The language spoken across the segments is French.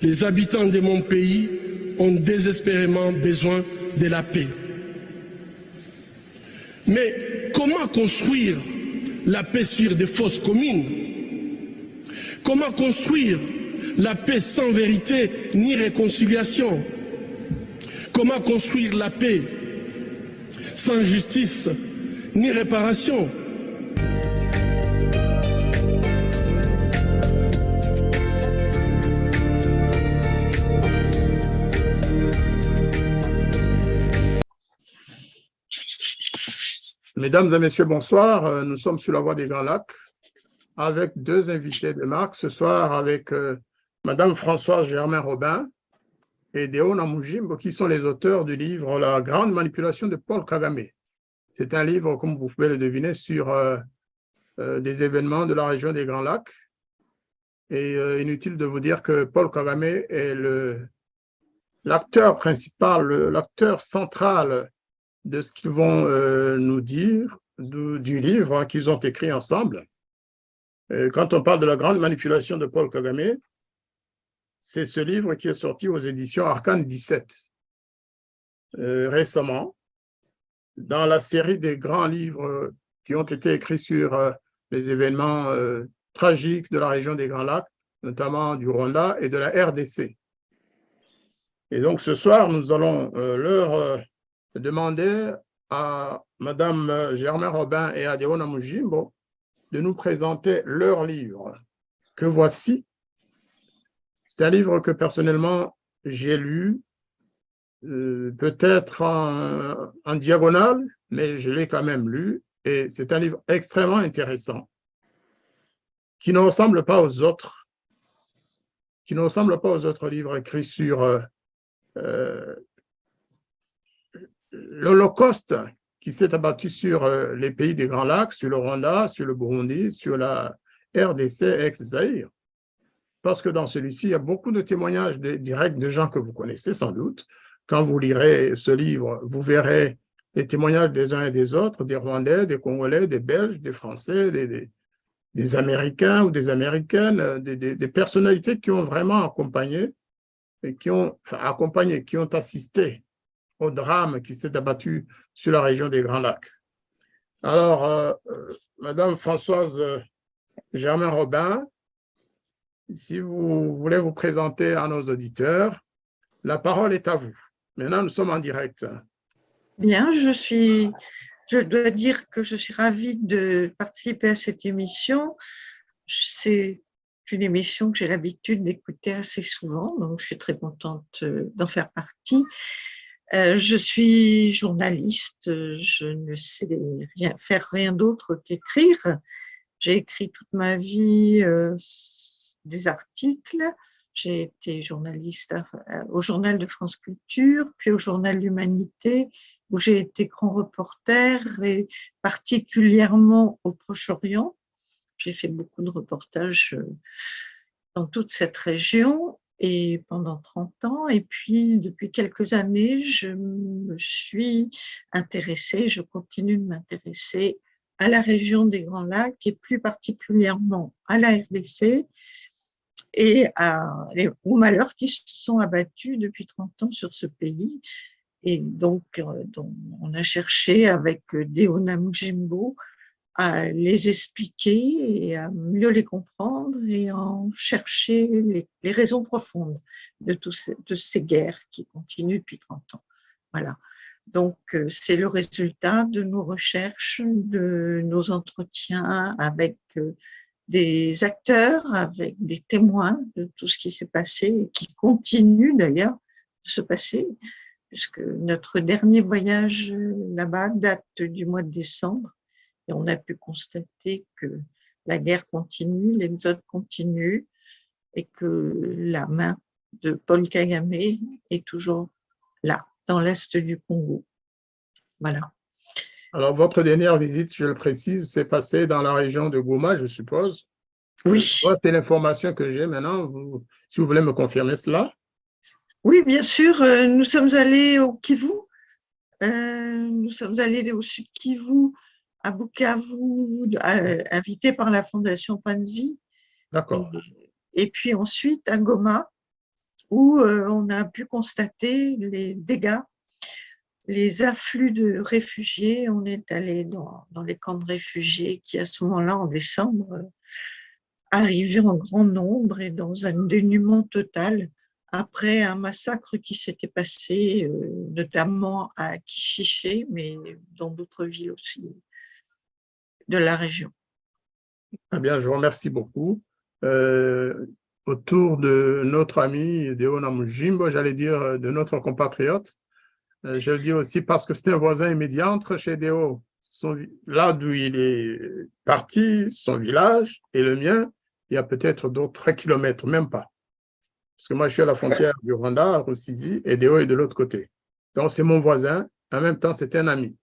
Les habitants de mon pays ont désespérément besoin de la paix. Mais comment construire la paix sur des fausses communes? Comment construire la paix sans vérité ni réconciliation? Comment construire la paix sans justice ni réparation? Mesdames et messieurs, bonsoir. Nous sommes sur la voie des Grands Lacs avec deux invités de marque. Ce soir avec Madame Françoise Germain-Robin et Deo Namujimbo, qui sont les auteurs du livre La grande manipulation de Paul Kagame. C'est un livre, comme vous pouvez le deviner, sur des événements de la région des Grands Lacs. Et inutile de vous dire que Paul Kagame est l'acteur principal, l'acteur central de ce qu'ils vont nous dire du livre qu'ils ont écrit ensemble. Quand on parle de la grande manipulation de Paul Kagame, c'est ce livre qui est sorti aux éditions Arcane 17 récemment, dans la série des grands livres qui ont été écrits sur les événements tragiques de la région des Grands Lacs, notamment du Rwanda et de la RDC. Et donc ce soir, nous allons leur demander à Madame Germain-Robin et à Deo Namujimbo de nous présenter leur livre, que voici. C'est un livre que personnellement j'ai lu, peut-être en diagonale, mais je l'ai quand même lu, et c'est un livre extrêmement intéressant, qui ne ressemble pas aux autres, livres écrits sur l'Holocauste qui s'est abattu sur les pays des Grands Lacs, sur le Rwanda, sur le Burundi, sur la RDC, ex-Zaïre. Parce que dans celui-ci, il y a beaucoup de témoignages directs de gens que vous connaissez sans doute. Quand vous lirez ce livre, vous verrez les témoignages des uns et des autres, des Rwandais, des Congolais, des Belges, des Français, des Américains ou des Américaines, des personnalités qui ont vraiment accompagné et qui ont assisté au drame qui s'est abattu sur la région des Grands Lacs. Alors, Madame Françoise Germain-Robin, si vous voulez vous présenter à nos auditeurs, la parole est à vous. Maintenant, nous sommes en direct. Bien, je dois dire que je suis ravie de participer à cette émission. C'est une émission que j'ai l'habitude d'écouter assez souvent, donc je suis très contente d'en faire partie. Je suis journaliste, je ne sais faire rien d'autre qu'écrire. J'ai écrit toute ma vie des articles. J'ai été journaliste au Journal de France Culture, puis au Journal d'Humanité, où j'ai été grand reporter, et particulièrement au Proche-Orient. J'ai fait beaucoup de reportages dans toute cette région et pendant 30 ans. Et puis, depuis quelques années, je me suis intéressée, je continue de m'intéresser à la région des Grands Lacs et plus particulièrement à la RDC et aux malheurs qui se sont abattus depuis 30 ans sur ce pays. Et donc on a cherché avec Deo Namujimbo à les expliquer et à mieux les comprendre et à en chercher les raisons profondes de ces guerres qui continuent depuis 30 ans. Voilà. Donc, c'est le résultat de nos recherches, de nos entretiens avec des acteurs, avec des témoins de tout ce qui s'est passé et qui continue d'ailleurs de se passer, puisque notre dernier voyage là-bas date du mois de décembre et on a pu constater que la guerre continue, l'exode continue et que la main de Paul Kagame est toujours là, dans l'est du Congo. Voilà. Alors, votre dernière visite, je le précise, s'est passée dans la région de Goma, je suppose. Oui. C'est l'information que j'ai maintenant. Si vous voulez me confirmer cela. Oui, bien sûr. Nous sommes allés au Kivu. Nous sommes allés au sud Kivu, à Bukavu, invités par la Fondation Panzi. D'accord. Et puis ensuite à Goma. où on a pu constater les dégâts, les afflux de réfugiés. On est allé dans les camps de réfugiés qui, à ce moment-là, en décembre, arrivaient en grand nombre et dans un dénuement total après un massacre qui s'était passé notamment à Kichiché, mais dans d'autres villes aussi de la région. Eh bien, je vous remercie beaucoup. Autour de notre ami Deo Namujimbo, j'allais dire de notre compatriote, je le dis aussi parce que c'était un voisin immédiat entre chez Deo, là d'où il est parti, son village et le mien, il y a peut-être d'autres 3 kilomètres, même pas. Parce que moi, je suis à la frontière du Rwanda, à Rusizi, et Deo est de l'autre côté. Donc, c'est mon voisin. En même temps, c'est un ami.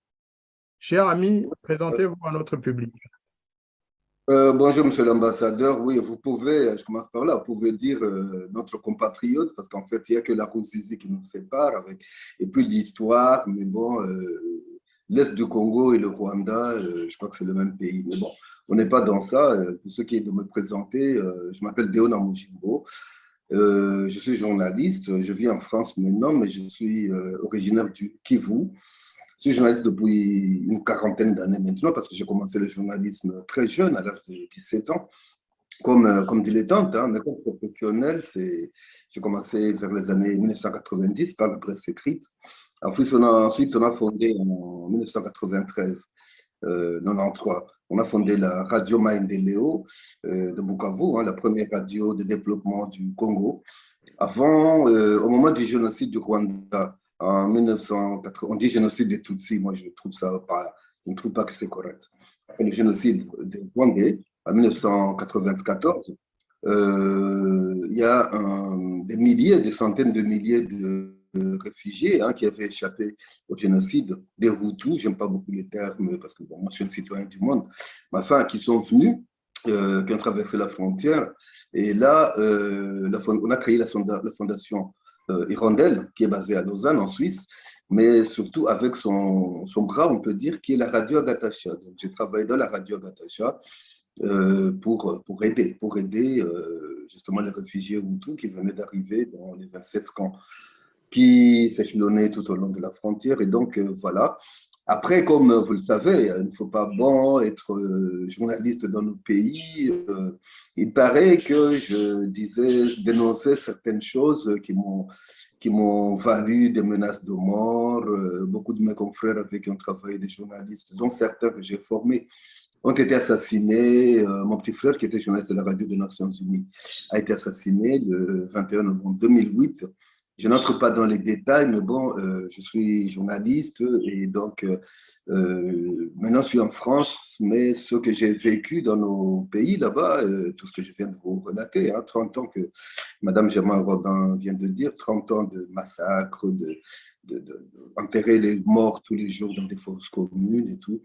Cher ami, présentez-vous à notre public. Bonjour, monsieur l'ambassadeur. Oui, vous pouvez, je commence par là, vous pouvez dire notre compatriote, parce qu'en fait, il n'y a que la Rusizi qui nous sépare, et puis l'histoire, mais bon, l'Est du Congo et le Rwanda, je crois que c'est le même pays. Mais bon, on n'est pas dans ça. Pour ceux qui est de me présenter, je m'appelle Deo Namujimbo. Je suis journaliste, je vis en France maintenant, mais je suis originaire du Kivu. Je suis journaliste depuis une quarantaine d'années maintenant parce que j'ai commencé le journalisme très jeune, à l'âge de 17 ans, comme dilettante, hein, mais comme professionnel. J'ai commencé vers les années 1990 par la presse écrite. Ensuite, on a fondé en 1993, 93, on a fondé la radio Maendeleo de Bukavu, hein, la première radio de développement du Congo. Avant, au moment du génocide du Rwanda, en 1980, on dit génocide des Tutsis, moi je ne trouve pas que c'est correct. Après le génocide des Rwandais, en 1994, il y a des milliers, des centaines de milliers de réfugiés qui avaient échappé au génocide, des Hutus, j'aime pas beaucoup les termes parce que bon, moi je suis un citoyen du monde, mais enfin qui sont venus, qui ont traversé la frontière, et là on a créé la fondation Hirondelle, qui est basée à Lausanne, en Suisse, mais surtout avec son bras, on peut dire, qui est la radio Agatacha. Donc, j'ai travaillé dans la radio Agatacha pour aider justement les réfugiés Hutus qui venaient d'arriver dans les 27 camps qui s'échelonnaient tout au long de la frontière. Et donc, voilà. Après, comme vous le savez, il ne faut pas être journaliste dans nos pays. Il paraît que je dénonçais certaines choses qui m'ont valu des menaces de mort. Beaucoup de mes confrères avec qui ont travaillé, des journalistes, dont certains que j'ai formés, ont été assassinés. Mon petit frère, qui était journaliste de la radio des Nations Unies, a été assassiné le 21 novembre 2008. Je n'entre pas dans les détails, mais bon, je suis journaliste et donc maintenant je suis en France, mais ce que j'ai vécu dans nos pays là-bas, tout ce que je viens de vous relater, 30 ans que Madame Germain Robin vient de dire, 30 ans de massacres, enterrer les morts tous les jours dans des fosses communes et tout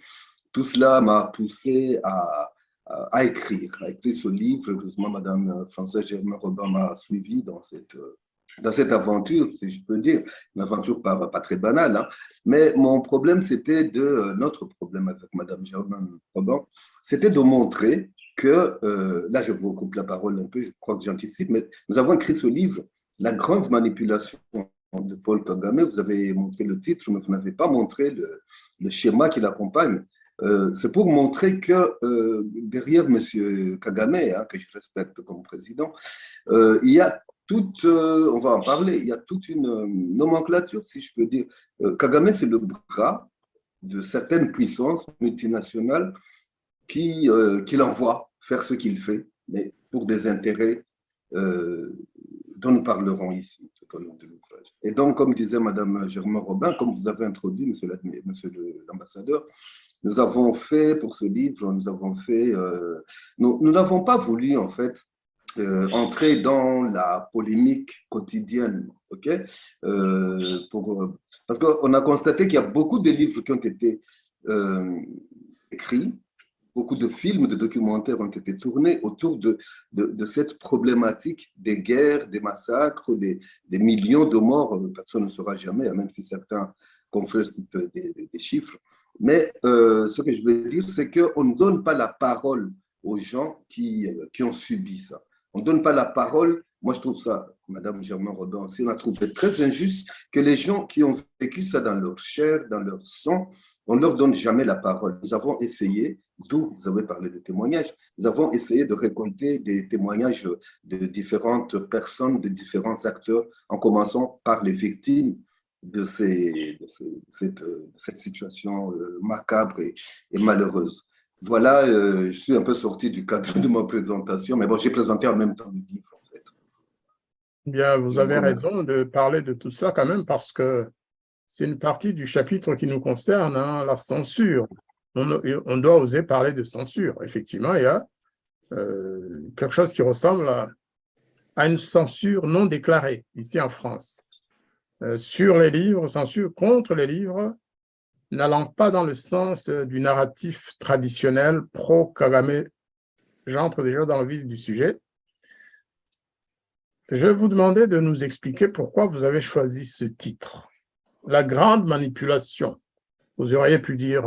cela m'a poussé à écrire ce livre. Heureusement, Madame Françoise Germain Robin m'a suivi dans cette aventure, si je peux dire, une aventure pas très banale, mais mon problème, notre problème avec Madame Germaine Robin, c'était de montrer que, là je vous coupe la parole un peu, je crois que j'anticipe, mais nous avons écrit ce livre, La grande manipulation de Paul Kagame. Vous avez montré le titre, mais vous n'avez pas montré le schéma qui l'accompagne. C'est pour montrer que derrière M. Kagame, que je respecte comme président, il y a on va en parler, il y a toute une nomenclature, si je peux dire. Kagame, c'est le bras de certaines puissances multinationales qui l'envoient faire ce qu'il fait, mais pour des intérêts dont nous parlerons ici tout au long de l'ouvrage. Et donc, comme disait Madame Germain Robin, comme vous avez introduit, monsieur l'ambassadeur, nous avons fait pour ce livre, nous n'avons pas voulu en fait entrer dans la polémique quotidienne, ok? Parce qu'on a constaté qu'il y a beaucoup de livres qui ont été écrits, beaucoup de films, de documentaires ont été tournés autour de cette problématique des guerres, des massacres, des millions de morts. Personne ne saura jamais, même si certains confrères citent des chiffres. Mais ce que je veux dire, c'est qu'on ne donne pas la parole aux gens qui ont subi ça. On ne donne pas la parole Moi, je trouve ça, Madame Germain-Rodon aussi, on a trouvé très injuste que les gens qui ont vécu ça dans leur chair, dans leur sang, on ne leur donne jamais la parole. Nous avons essayé, d'où vous avez parlé de témoignages, nous avons essayé de récolter des témoignages de différentes personnes, de différents acteurs, en commençant par les victimes de cette situation macabre et malheureuse. Voilà, je suis un peu sorti du cadre de ma présentation, mais bon, j'ai présenté en même temps le livre, en fait. Bien, vous Je vous avez remercie. raison de parler de tout cela quand même, parce que c'est une partie du chapitre qui nous concerne, hein, la censure. On doit oser parler de censure. Effectivement, il y a quelque chose qui ressemble à une censure non déclarée ici en France. Sur les livres, censure contre les livres, n'allant pas dans le sens du narratif traditionnel pro-Kagame. J'entre déjà dans le vif du sujet. Je vous demandais de nous expliquer pourquoi vous avez choisi ce titre. La grande manipulation. Vous auriez pu dire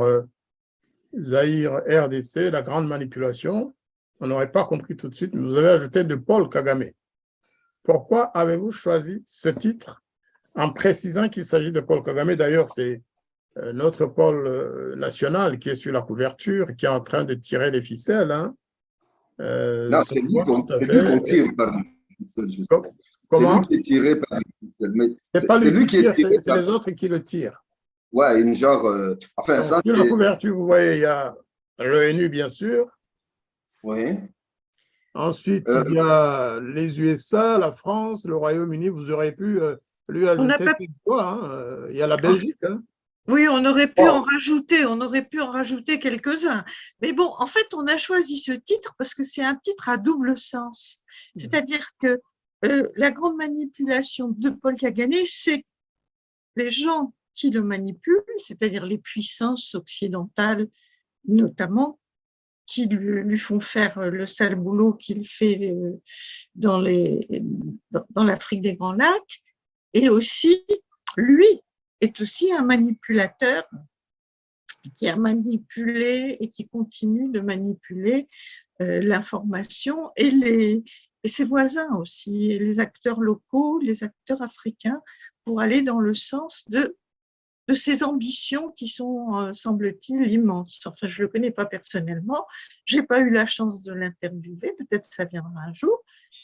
Zaïre, RDC, la grande manipulation. On n'aurait pas compris tout de suite, mais vous avez ajouté de Paul Kagame. Pourquoi avez-vous choisi ce titre en précisant qu'il s'agit de Paul Kagame? D'ailleurs, c'est notre Paul national qui est sur la couverture, qui est en train de tirer les ficelles. Hein. Non, c'est lui qu'on tire par les ficelles, justement. C'est lui Comment? qui est tiré par les ficelles. Mais C'est pas c'est lui lui qui qui est tire, tiré c'est par... les autres qui le tirent. Ouais, une genre... enfin, Donc, ça, sur la c'est... couverture, vous voyez, il y a l'ONU, bien sûr. Oui. Ensuite, il y a les USA, la France, le Royaume-Uni. Vous aurez pu lui On n'a ajouter pas. quelques fois. Hein. Il y a la Belgique. Hein. Oui, on aurait pu en Oh, rajouter quelques-uns. Mais bon, en fait, on a choisi ce titre parce que c'est un titre à double sens. C'est-à-dire que la grande manipulation de Paul Kagame, c'est les gens qui le manipulent, c'est-à-dire les puissances occidentales notamment, qui lui font faire le sale boulot qu'il fait dans l'Afrique des Grands Lacs. Et aussi, lui est aussi un manipulateur qui a manipulé et qui continue de manipuler l'information et ses voisins aussi, et les acteurs locaux, les acteurs africains, pour aller dans le sens de ses ambitions qui sont, semble-t-il, immenses. Enfin, je ne le connais pas personnellement, je n'ai pas eu la chance de l'interviewer, peut-être ça viendra un jour,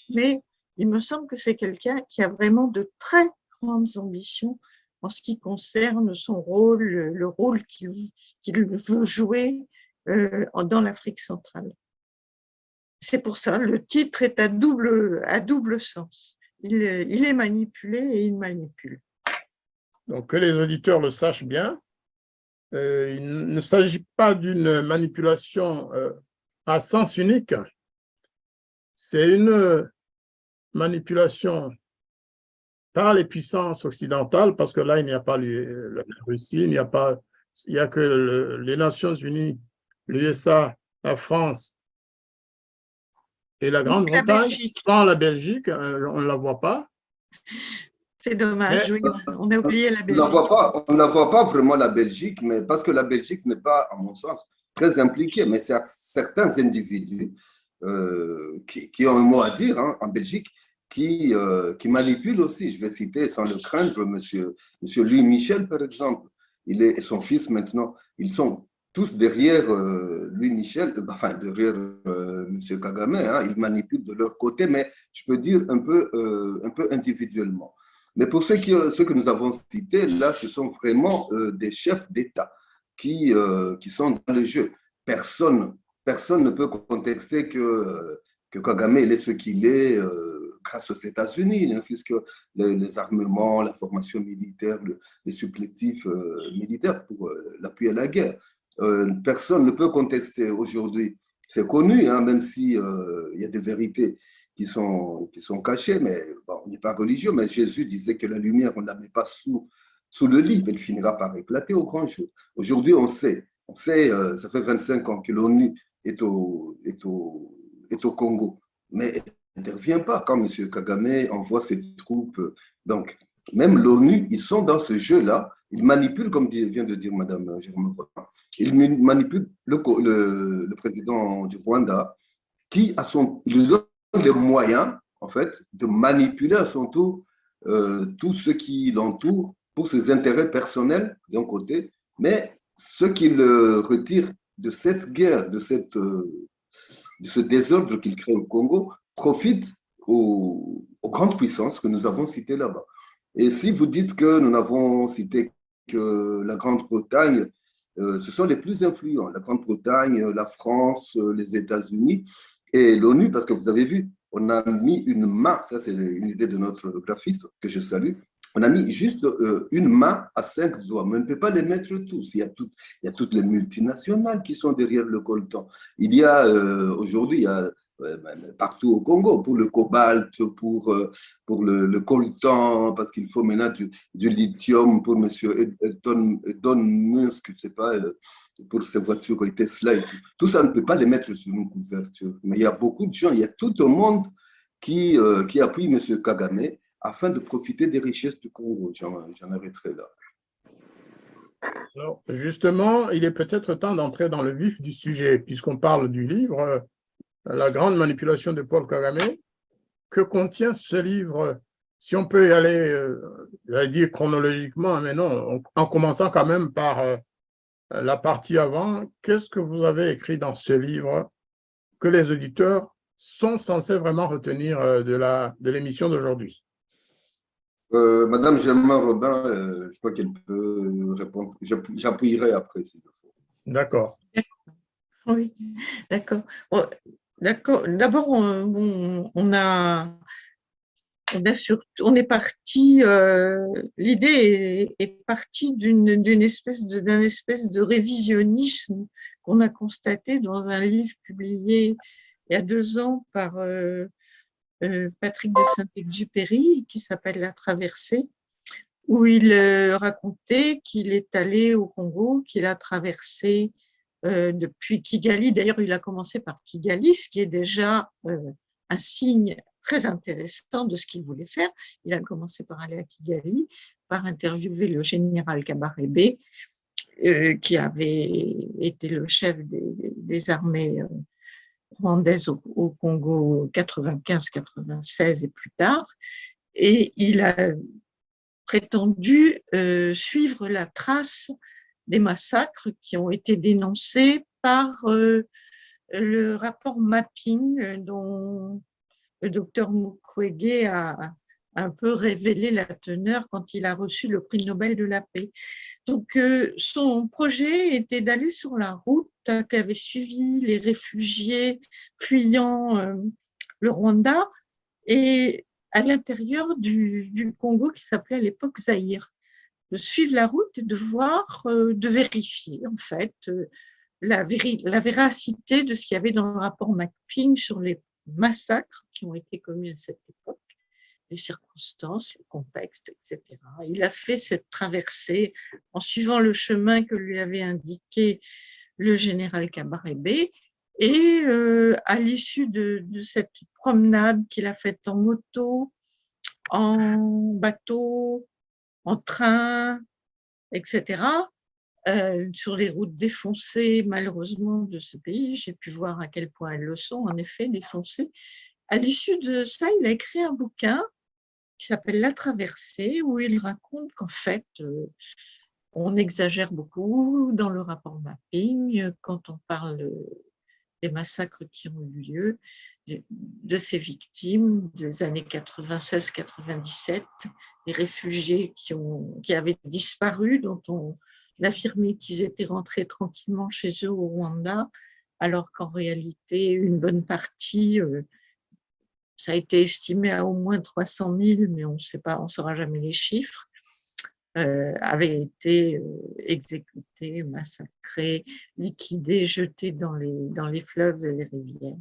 mais il me semble que c'est quelqu'un qui a vraiment de très grandes ambitions en ce qui concerne son rôle, le rôle qu'il veut jouer dans l'Afrique centrale. C'est pour ça, le titre est à double sens. Il est manipulé et il manipule. Donc, que les auditeurs le sachent bien, il ne s'agit pas d'une manipulation à sens unique. C'est une manipulation par les puissances occidentales, parce que là, il n'y a pas la Russie, il n'y a que les Nations Unies, l'USA, la France et la Grande-Bretagne, sans la Belgique, on ne la voit pas. C'est dommage, Mais, oui, on a oublié la Belgique. on ne voit pas vraiment la Belgique, mais parce que la Belgique n'est pas, à mon sens, très impliquée, mais c'est certains individus qui ont un mot à dire hein, en Belgique, qui manipulent aussi. Je vais citer, sans le craindre, monsieur Louis Michel, par exemple. Il est son fils maintenant. Ils sont tous derrière Louis Michel, enfin derrière monsieur Kagame. Hein, ils manipulent de leur côté, mais je peux dire un peu individuellement. Mais pour ceux que nous avons cités, là, ce sont vraiment des chefs d'État qui sont dans le jeu. Personne ne peut contester que Kagame il est ce qu'il est grâce aux États-Unis, hein, puisque les armements, la formation militaire, les supplétifs militaires pour l'appui à la guerre. Personne ne peut contester aujourd'hui. C'est connu, hein, même s'il y a des vérités qui sont cachés, mais bon, on n'est pas religieux, mais Jésus disait que la lumière, on ne la met pas sous le lit, elle finira par éclater au grand jour. Aujourd'hui, on sait, ça fait 25 ans que l'ONU est au Congo, mais elle n'intervient pas quand M. Kagame envoie ses troupes. Donc, même l'ONU, ils sont dans ce jeu-là, ils manipulent, comme vient de dire Mme Germain-Rodon, ils manipulent le président du Rwanda, qui lui donne les moyens, en fait, de manipuler à son tour tout ce qui l'entoure pour ses intérêts personnels d'un côté, mais ce qu'il retire de cette guerre, de ce désordre qu'il crée au Congo, profite aux grandes puissances que nous avons citées là-bas. Et si vous dites que nous n'avons cité que la Grande-Bretagne, ce sont les plus influents, la Grande-Bretagne, la France, les États-Unis et l'ONU, parce que vous avez vu, on a mis une main, ça c'est une idée de notre graphiste que je salue, on a mis juste une main à 5 doigts, mais on ne peut pas les mettre tous. Il y a toutes les multinationales qui sont derrière le coltan. Il y a aujourd'hui, il y a partout au Congo, pour le cobalt, pour le coltan, parce qu'il faut maintenant du lithium pour M. Elon Musk, je ne sais pas, pour ses voitures Tesla et tout. Tout ça, on ne peut pas les mettre sur une couverture. Mais il y a beaucoup de gens, il y a tout le monde qui appuie M. Kagame afin de profiter des richesses du Congo. J'en arrêterai là. Alors, justement, il est peut-être temps d'entrer dans le vif du sujet, puisqu'on parle du livre La grande manipulation de Paul Kagame. Que contient ce livre? Si on peut y aller, j'allais dire chronologiquement, mais non, en commençant quand même par la partie avant, qu'est-ce que vous avez écrit dans ce livre que les auditeurs sont censés vraiment retenir de l'émission d'aujourd'hui? Madame Germain Robin, je crois qu'elle peut répondre. J'appuierai après s'il le faut. D'accord. Oui, d'accord. D'accord. D'abord, on est parti, l'idée est partie d'un espèce de révisionnisme qu'on a constaté dans un livre publié il y a 2 ans par Patrick de Saint-Exupéry, qui s'appelle La Traversée, où il racontait qu'il est allé au Congo, qu'il a traversé depuis Kigali. D'ailleurs, il a commencé par Kigali, ce qui est déjà un signe très intéressant de ce qu'il voulait faire. Il a commencé par aller à Kigali, par interviewer le général Kabarebe, qui avait été le chef des armées rwandaises au Congo 95-96 et plus tard. Et il a prétendu suivre la trace des massacres qui ont été dénoncés par le rapport Mapping dont le docteur Mukwege a un peu révélé la teneur quand il a reçu le prix Nobel de la paix. Donc, son projet était d'aller sur la route qu'avaient suivi les réfugiés fuyant le Rwanda et à l'intérieur du Congo qui s'appelait à l'époque Zaïre. De suivre la route et de voir, de vérifier en fait la véracité de ce qu'il y avait dans le rapport Mapping sur les massacres qui ont été commis à cette époque, les circonstances, le contexte, etc. Il a fait cette traversée en suivant le chemin que lui avait indiqué le général Kabarebe. Et à l'issue de cette promenade qu'il a faite en moto, en bateau, en train, etc., sur les routes défoncées, malheureusement, de ce pays, j'ai pu voir à quel point elles le sont, en effet, défoncées. À l'issue de ça, il a écrit un bouquin qui s'appelle La Traversée, où il raconte qu'en fait, on exagère beaucoup dans le rapport Mapping quand on parle des massacres qui ont eu lieu, de ces victimes des années 96-97, des réfugiés qui avaient disparu, dont on affirmait qu'ils étaient rentrés tranquillement chez eux au Rwanda, alors qu'en réalité, une bonne partie, ça a été estimé à au moins 300 000, mais on ne saura jamais les chiffres, avaient été exécutés, massacrés, liquidés, jetés dans les fleuves et les rivières.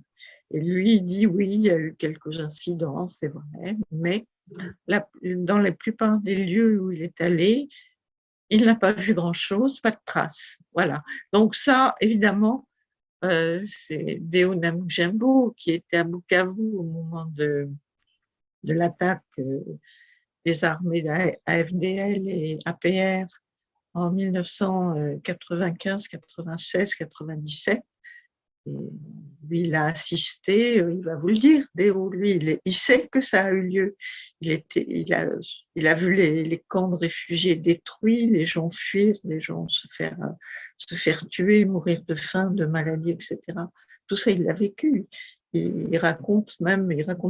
Et lui, il dit oui, il y a eu quelques incidents, c'est vrai, mais dans la plupart des lieux où il est allé, il n'a pas vu grand-chose, pas de traces. Voilà. Donc ça, évidemment, c'est Deo Namujimbo qui était à Bukavu au moment de l'attaque des armées AFDL et APR en 1995, 96, 97. Et lui, il a assisté, il va vous le dire, Déo, lui, il sait que ça a eu lieu. Il a vu les camps de réfugiés détruits, les gens fuir, les gens se faire tuer, mourir de faim, de maladie, etc. Tout ça, il l'a vécu. Il raconte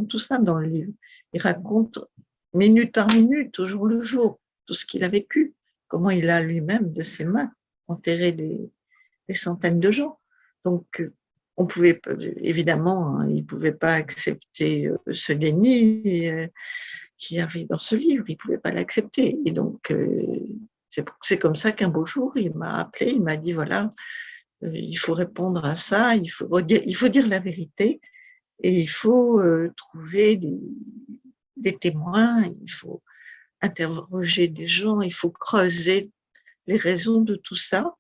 tout ça dans le livre. Il raconte minute par minute, au jour le jour, tout ce qu'il a vécu, comment il a lui-même, de ses mains, enterré des centaines de gens. Donc, on pouvait, évidemment, hein, il ne pouvait pas accepter ce déni qui arrive dans ce livre, il ne pouvait pas l'accepter. Et donc, c'est comme ça qu'un beau jour, il m'a appelé, il m'a dit, voilà, il faut répondre à ça, il faut dire la vérité, et il faut trouver des témoins, il faut interroger des gens, il faut creuser les raisons de tout ça.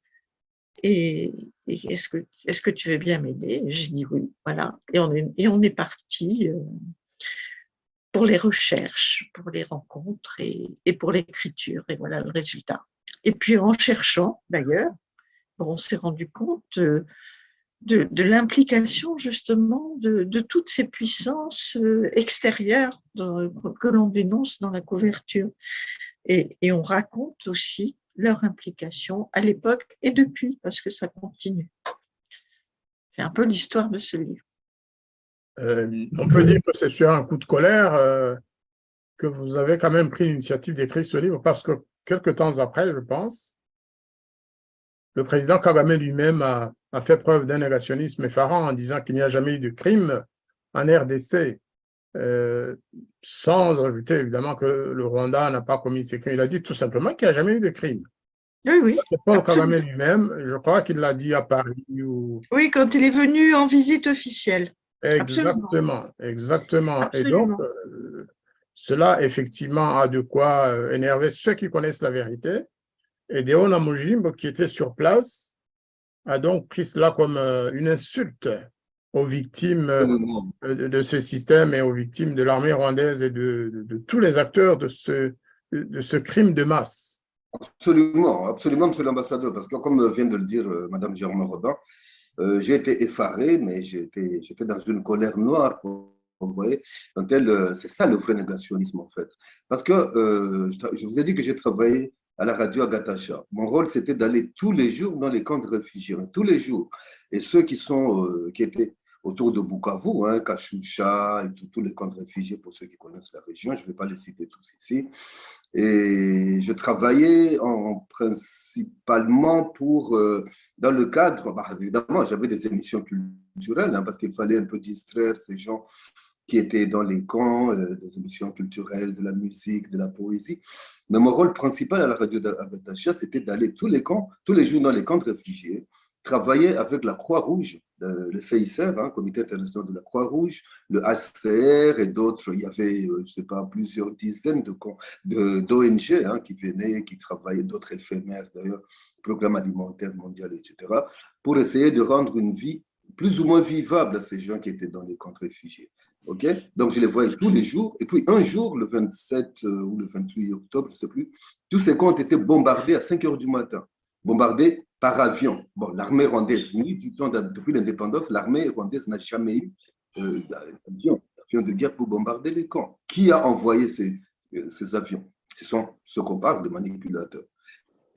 Et est-ce que tu veux bien m'aider? J'ai dit oui, voilà. Et on est parti pour les recherches, pour les rencontres et pour l'écriture. Et voilà le résultat. Et puis en cherchant, d'ailleurs, on s'est rendu compte de l'implication justement de toutes ces puissances extérieures que l'on dénonce dans la couverture. Et on raconte aussi leur implication à l'époque et depuis, parce que ça continue. C'est un peu l'histoire de ce livre. On peut dire que c'est sur un coup de colère que vous avez quand même pris l'initiative d'écrire ce livre, parce que quelques temps après, je pense, le président Kagame lui-même a fait preuve d'un négationnisme effarant en disant qu'il n'y a jamais eu de crime en RDC, sans ajouter évidemment que le Rwanda n'a pas commis ces crimes. Il a dit tout simplement qu'il n'y a jamais eu de crime. Oui, C'est Paul absolument. Kagame lui-même, je crois qu'il l'a dit à Paris. Oui, quand il est venu en visite officielle. Exactement, exactement. Absolument. Et donc, cela effectivement a de quoi énerver ceux qui connaissent la vérité. Et Deo Namujimbo, qui était sur place, a donc pris cela comme une insulte aux victimes de ce système et aux victimes de l'armée rwandaise et de tous les acteurs de ce crime de masse. Absolument, absolument, monsieur l'ambassadeur, parce que comme vient de le dire Madame Germain Robin, j'ai été effaré, mais j'étais dans une colère noire, vous voyez. C'est ça le vrai négationnisme, en fait. Parce que je vous ai dit que j'ai travaillé à la radio à Gatacha. Mon rôle, c'était d'aller tous les jours dans les camps de réfugiés, tous les jours. Et ceux qui étaient autour de Bukavu, hein, Kachoucha et tous les camps de réfugiés, pour ceux qui connaissent la région, je ne vais pas les citer tous ici. Et je travaillais principalement dans le cadre, évidemment, j'avais des émissions culturelles, hein, parce qu'il fallait un peu distraire ces gens qui étaient dans les camps, des émissions culturelles, de la musique, de la poésie. Mais mon rôle principal à la radio d'Agatacha, c'était d'aller tous les jours dans les camps de réfugiés, travailler avec la Croix-Rouge, le CICR, hein, Comité international de la Croix-Rouge, le HCR et d'autres. Il y avait, je ne sais pas, plusieurs dizaines d'ONG hein, qui venaient, qui travaillaient, d'autres éphémères d'ailleurs, Programme alimentaire mondial, etc., pour essayer de rendre une vie plus ou moins vivable à ces gens qui étaient dans les camps de réfugiés. Okay? Donc, je les voyais tous les jours. Et puis, un jour, le 27 ou le 28 octobre, je ne sais plus, tous ces camps ont été bombardés à 5 heures du matin. Bombardés par avion. Bon, l'armée rwandaise, depuis l'indépendance, l'armée rwandaise n'a jamais eu d'avion de guerre pour bombarder les camps. Qui a envoyé ces avions? Ce sont ceux qu'on parle de manipulateurs.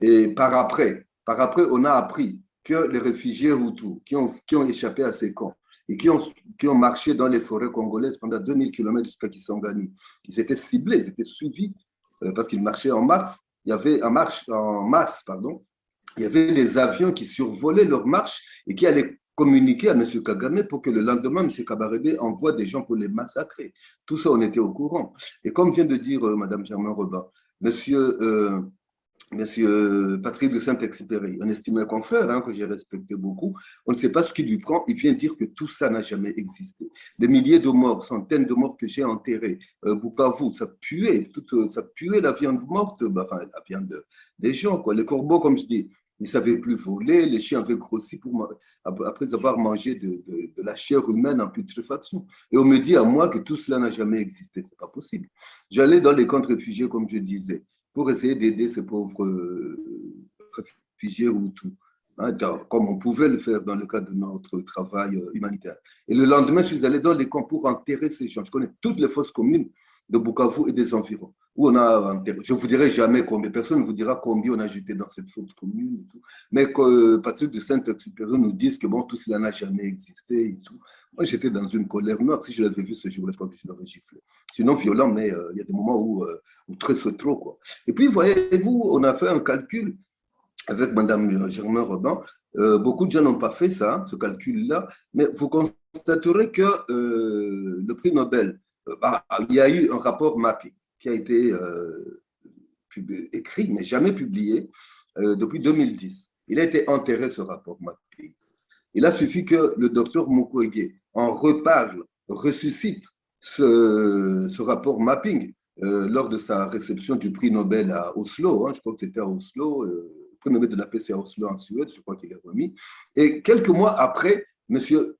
Et par après, on a appris que les réfugiés Hutus qui ont échappé à ces camps et qui ont marché dans les forêts congolaises pendant 2000 km jusqu'à Kisangani, ils étaient ciblés, ils étaient suivis parce qu'ils marchaient en masse. Il y avait en masse, il y avait des avions qui survolaient leur marche et qui allaient communiquer à M. Kagame pour que le lendemain, M. Kabarebe envoie des gens pour les massacrer. Tout ça, on était au courant. Et comme vient de dire Mme Germain Robin, Monsieur Patrick de Saint-Exupéry, un estimé confrère hein, que j'ai respecté beaucoup, on ne sait pas ce qui lui prend. Il vient dire que tout ça n'a jamais existé. Des milliers de morts, centaines de morts que j'ai enterrés. Bukavu, ça puait la viande morte, enfin la viande des gens. Quoi. Les corbeaux, comme je dis, ils ne savaient plus voler. Les chiens avaient grossi après avoir mangé de la chair humaine en putréfaction. Et on me dit à moi que tout cela n'a jamais existé. Ce n'est pas possible. J'allais dans les camps de réfugiés, comme je disais, pour essayer d'aider ces pauvres réfugiés Hutus. hein, comme on pouvait le faire dans le cadre de notre travail humanitaire. Et le lendemain, je suis allé dans les camps pour enterrer ces gens. Je connais toutes les fosses communes de Bukavu et des environs, où on a enterré. Je ne vous dirai jamais combien, personne ne vous dira combien on a jeté dans cette fosse commune et tout. Mais que Patrick de Saint-Exupéry nous dise que bon, tout cela n'a jamais existé et tout. Moi, j'étais dans une colère noire. Si je l'avais vu ce jour-là, je crois que je l'aurais giflé. Sinon violent, mais il y a des moments où très c'est trop, quoi. Et puis, voyez-vous, on a fait un calcul avec Mme Germain Robin. Beaucoup de gens n'ont pas fait ça, ce calcul-là, mais vous constaterez que le prix Nobel, il y a eu un rapport mapping qui a été écrit, mais jamais publié, depuis 2010. Il a été enterré, ce rapport mapping. Il a suffi que le docteur Mukwege en reparle, ressuscite ce rapport mapping lors de sa réception du prix Nobel à Oslo, hein, je crois que c'était à Oslo, le prix Nobel de la paix c'est à Oslo en Suède, je crois qu'il est remis. Et quelques mois après, monsieur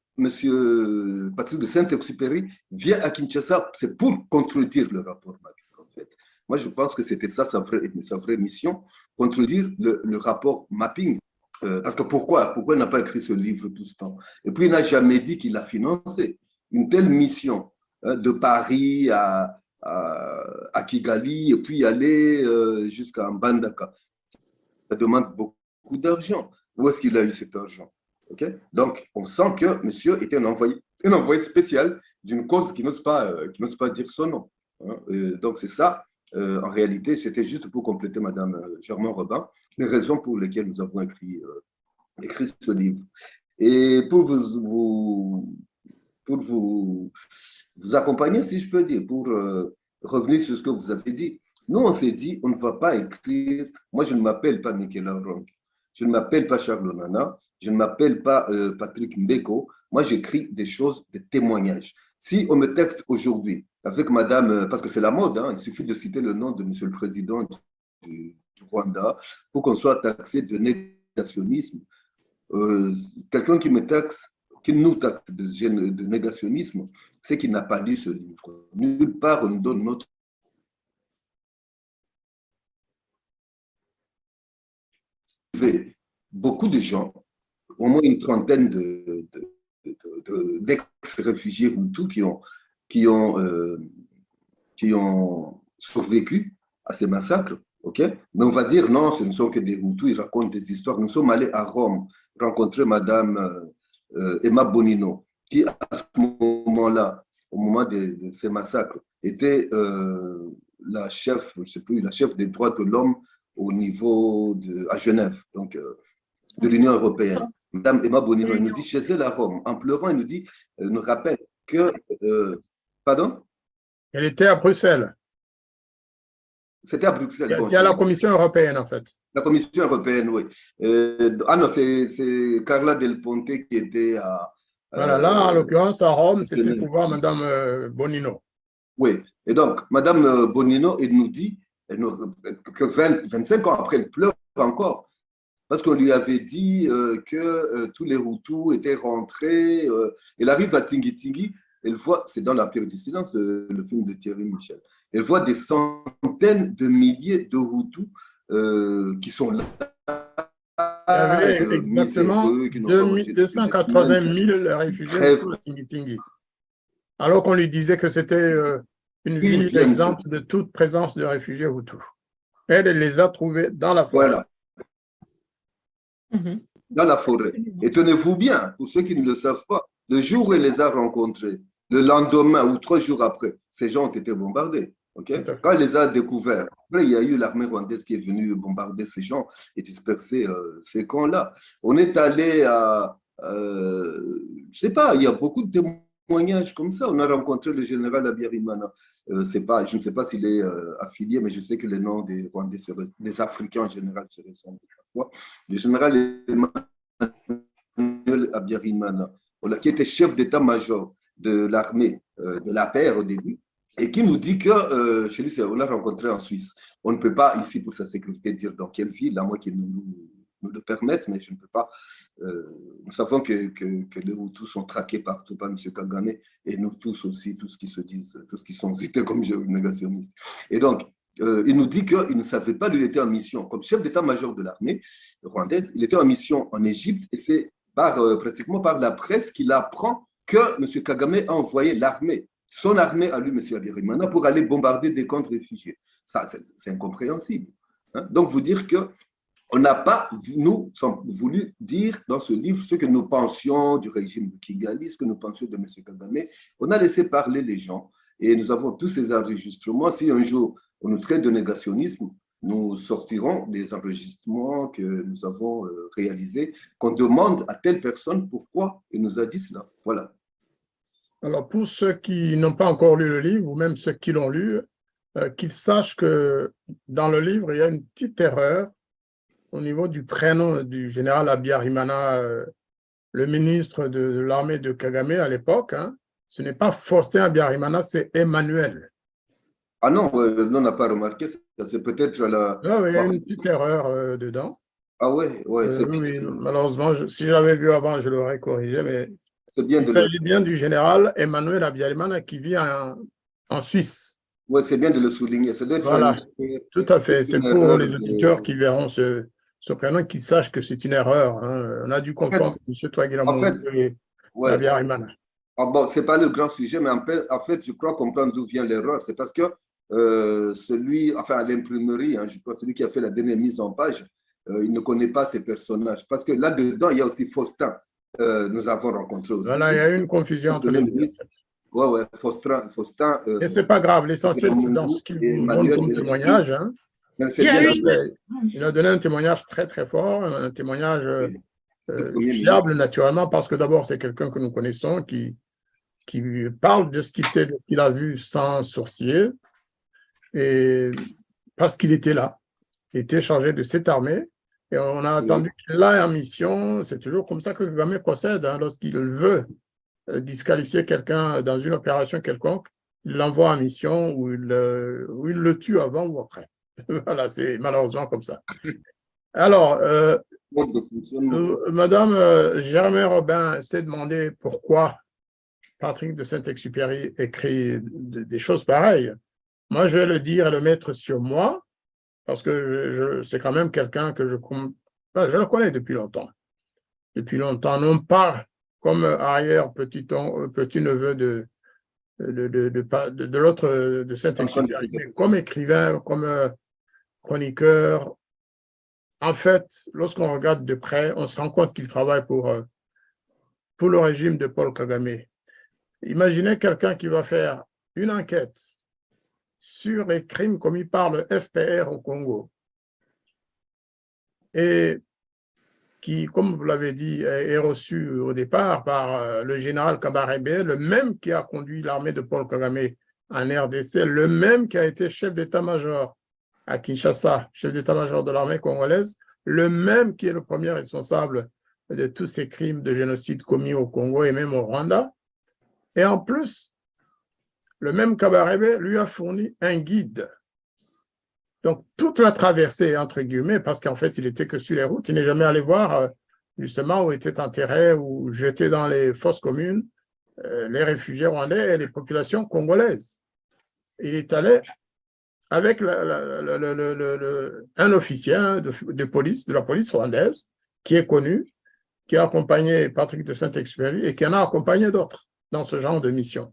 Patrick de Saint-Exupéry vient à Kinshasa, c'est pour contredire le rapport mapping, en fait. Moi, je pense que c'était ça sa vraie mission, contredire le rapport mapping. Parce que pourquoi il n'a pas écrit ce livre tout ce temps? Et puis, il n'a jamais dit qu'il a financé une telle mission, hein, de Paris à Kigali et puis aller jusqu'à Mbandaka. Ça demande beaucoup d'argent. Où est-ce qu'il a eu cet argent? Okay? Donc, on sent que monsieur était un envoyé spécial d'une cause qui n'ose pas dire son nom. Hein? Donc, c'est ça. En réalité, c'était juste pour compléter Mme Germain Robin, les raisons pour lesquelles nous avons écrit ce livre. Et pour vous accompagner, si je peux dire, pour revenir sur ce que vous avez dit, nous, on s'est dit, on ne va pas écrire. Moi, je ne m'appelle pas Michel Ronk, je ne m'appelle pas Charles Onana, je ne m'appelle pas Patrick Mbeko. Moi, j'écris des choses, des témoignages. Si on me texte aujourd'hui avec madame, parce que c'est la mode, hein, il suffit de citer le nom de monsieur le président du Rwanda pour qu'on soit taxé de négationnisme. Quelqu'un qui me taxe, qui nous taxe de négationnisme, c'est qu'il n'a pas lu ce livre. Nulle part on nous donne notre beaucoup de gens, au moins une trentaine d'ex-réfugiés Hutus qui ont survécu à ces massacres, ok? Mais on va dire non, ce ne sont que des Hutus, ils racontent des histoires. Nous sommes allés à Rome rencontrer Madame Emma Bonino, qui à ce moment-là, au moment de ces massacres, était la chef, je ne sais plus, la chef des droits de l'homme au niveau à Genève, donc de l'Union européenne. Madame Emma Bonino, elle nous dit chez elle à Rome, en pleurant, elle nous rappelle que. Pardon? Elle était à Bruxelles. C'était à Bruxelles. C'est à la Commission européenne, en fait. La Commission européenne, oui. Ah non, c'est Carla Del Ponte qui était à. Voilà, là, en l'occurrence, à Rome, c'était pour voir Madame Bonino. Oui, et donc, Madame Bonino, elle nous dit que 25 ans après, elle pleure encore. Parce qu'on lui avait dit que tous les Hutus étaient rentrés. Elle arrive à Tingi-Tingi, elle voit, c'est dans La Pierre du Silence, le film de Thierry Michel, elle voit des centaines de milliers de Hutus qui sont là. Il y avait exactement 280 000 réfugiés à Tingi-Tingi. Alors qu'on lui disait que c'était une ville exempte de toute présence de réfugiés Hutus. Elle les a trouvés dans la forêt. Voilà. Dans la forêt. Et tenez-vous bien, pour ceux qui ne le savent pas, le jour où elle les a rencontrés, le lendemain ou 3 jours après, ces gens ont été bombardés. Okay? Quand elle les a découverts, après il y a eu l'armée rwandaise qui est venue bombarder ces gens et disperser ces camps-là. On est allé à, je ne sais pas, il y a beaucoup de témoignages comme ça. On a rencontré le général Habyarimana. Je ne sais pas s'il est affilié, mais je sais que les noms des Rwandais, des Africains en général se ressemblent parfois. Le général Emmanuel Habyarimana, qui était chef d'état-major de l'armée de la paix au début, et qui nous dit que chez lui, on l'a rencontré en Suisse. On ne peut pas, ici, pour sa sécurité, dire dans quelle ville, à moins qu'il nous le permette, mais je ne peux pas. Nous savons que les Hutus sont traqués partout par M. Kagame, et nous tous aussi, tous qui se disent, tous qui sont cités comme négationnistes. Et donc, il nous dit qu'il ne savait pas d'où il était en mission. Comme chef d'état-major de l'armée rwandaise, il était en mission en Égypte et c'est pratiquement par la presse qu'il apprend que M. Kagame a envoyé l'armée, son armée à lui, M. Habyarimana, pour aller bombarder des camps de réfugiés. Ça, c'est incompréhensible. Hein? Donc, vous dire que on n'a pas, nous, voulu dire dans ce livre ce que nous pensions du régime de Kigali, ce que nous pensions de M. Kagame. On a laissé parler les gens et nous avons tous ces enregistrements. Si un jour on nous traite de négationnisme, nous sortirons des enregistrements que nous avons réalisés, qu'on demande à telle personne pourquoi il nous a dit cela. Voilà. Alors, pour ceux qui n'ont pas encore lu le livre, ou même ceux qui l'ont lu, qu'ils sachent que dans le livre, il y a une petite erreur au niveau du prénom du général Habyarimana, le ministre de l'armée de Kagame à l'époque. Hein. Ce n'est pas Faustin Habyarimana, c'est Emmanuel. Ah non, on n'a pas remarqué ça. C'est peut-être la… Là, il y a une petite erreur dedans. Ah ouais, oui, malheureusement, si j'avais vu avant, je l'aurais corrigé, mais bien il s'agit bien du général Emmanuel Habyarimana qui vit en Suisse. Oui, c'est bien de le souligner. Voilà, tout à fait. C'est pour les auditeurs qui verront ce prénom, qui sachent que c'est une erreur. Hein. On a dû comprendre que M. Twagiramungu et Habyarimana. Ah bon, ce n'est pas le grand sujet, mais en fait, je crois comprendre d'où vient l'erreur. C'est parce que à l'imprimerie, hein, je crois celui qui a fait la dernière mise en page, il ne connaît pas ces personnages. Parce que là-dedans, il y a aussi Faustin. Nous avons rencontré aussi. Voilà, il y a eu une confusion entre les deux. Oui, Faustin. Et ce n'est pas grave, l'essentiel, c'est dans ce qu'il nous donne comme témoignage. Hein. Il a donné un témoignage très, très fort, un témoignage fiable, naturellement, parce que d'abord, c'est quelqu'un que nous connaissons qui parle de ce qu'il sait, de ce qu'il a vu sans sourciller, et parce qu'il était là. Il était chargé de cette armée, et on a attendu qu'il aille en mission. C'est toujours comme ça que Kagame procède, hein, lorsqu'il veut disqualifier quelqu'un dans une opération quelconque, il l'envoie en mission ou il le tue avant ou après. Voilà, c'est malheureusement comme ça. Alors, Madame Germain Robin s'est demandé pourquoi Patrick de Saint-Exupéry écrit des choses pareilles. Moi, je vais le dire et le mettre sur moi, parce que c'est quand même quelqu'un que je le connais depuis longtemps. Depuis longtemps, non pas comme arrière petit-neveu de l'autre de Saint-Exupéry, mais comme écrivain, comme chroniqueur. En fait, lorsqu'on regarde de près, on se rend compte qu'il travaille pour le régime de Paul Kagame. Imaginez quelqu'un qui va faire une enquête sur les crimes commis par le FPR au Congo et qui, comme vous l'avez dit, est reçu au départ par le général Kabarebe, le même qui a conduit l'armée de Paul Kagame en RDC, le même qui a été chef d'état-major à Kinshasa, chef d'état-major de l'armée congolaise, le même qui est le premier responsable de tous ces crimes de génocide commis au Congo et même au Rwanda. Et en plus, le même Kabarebe lui a fourni un guide. Donc, toute la traversée, entre guillemets, parce qu'en fait, il n'était que sur les routes, il n'est jamais allé voir justement où étaient enterrés ou jetés dans les fosses communes les réfugiés rwandais et les populations congolaises. Il est allé avec un officier de police, de la police rwandaise, qui est connu, qui a accompagné Patrick de Saint-Exupéry et qui en a accompagné d'autres dans ce genre de mission.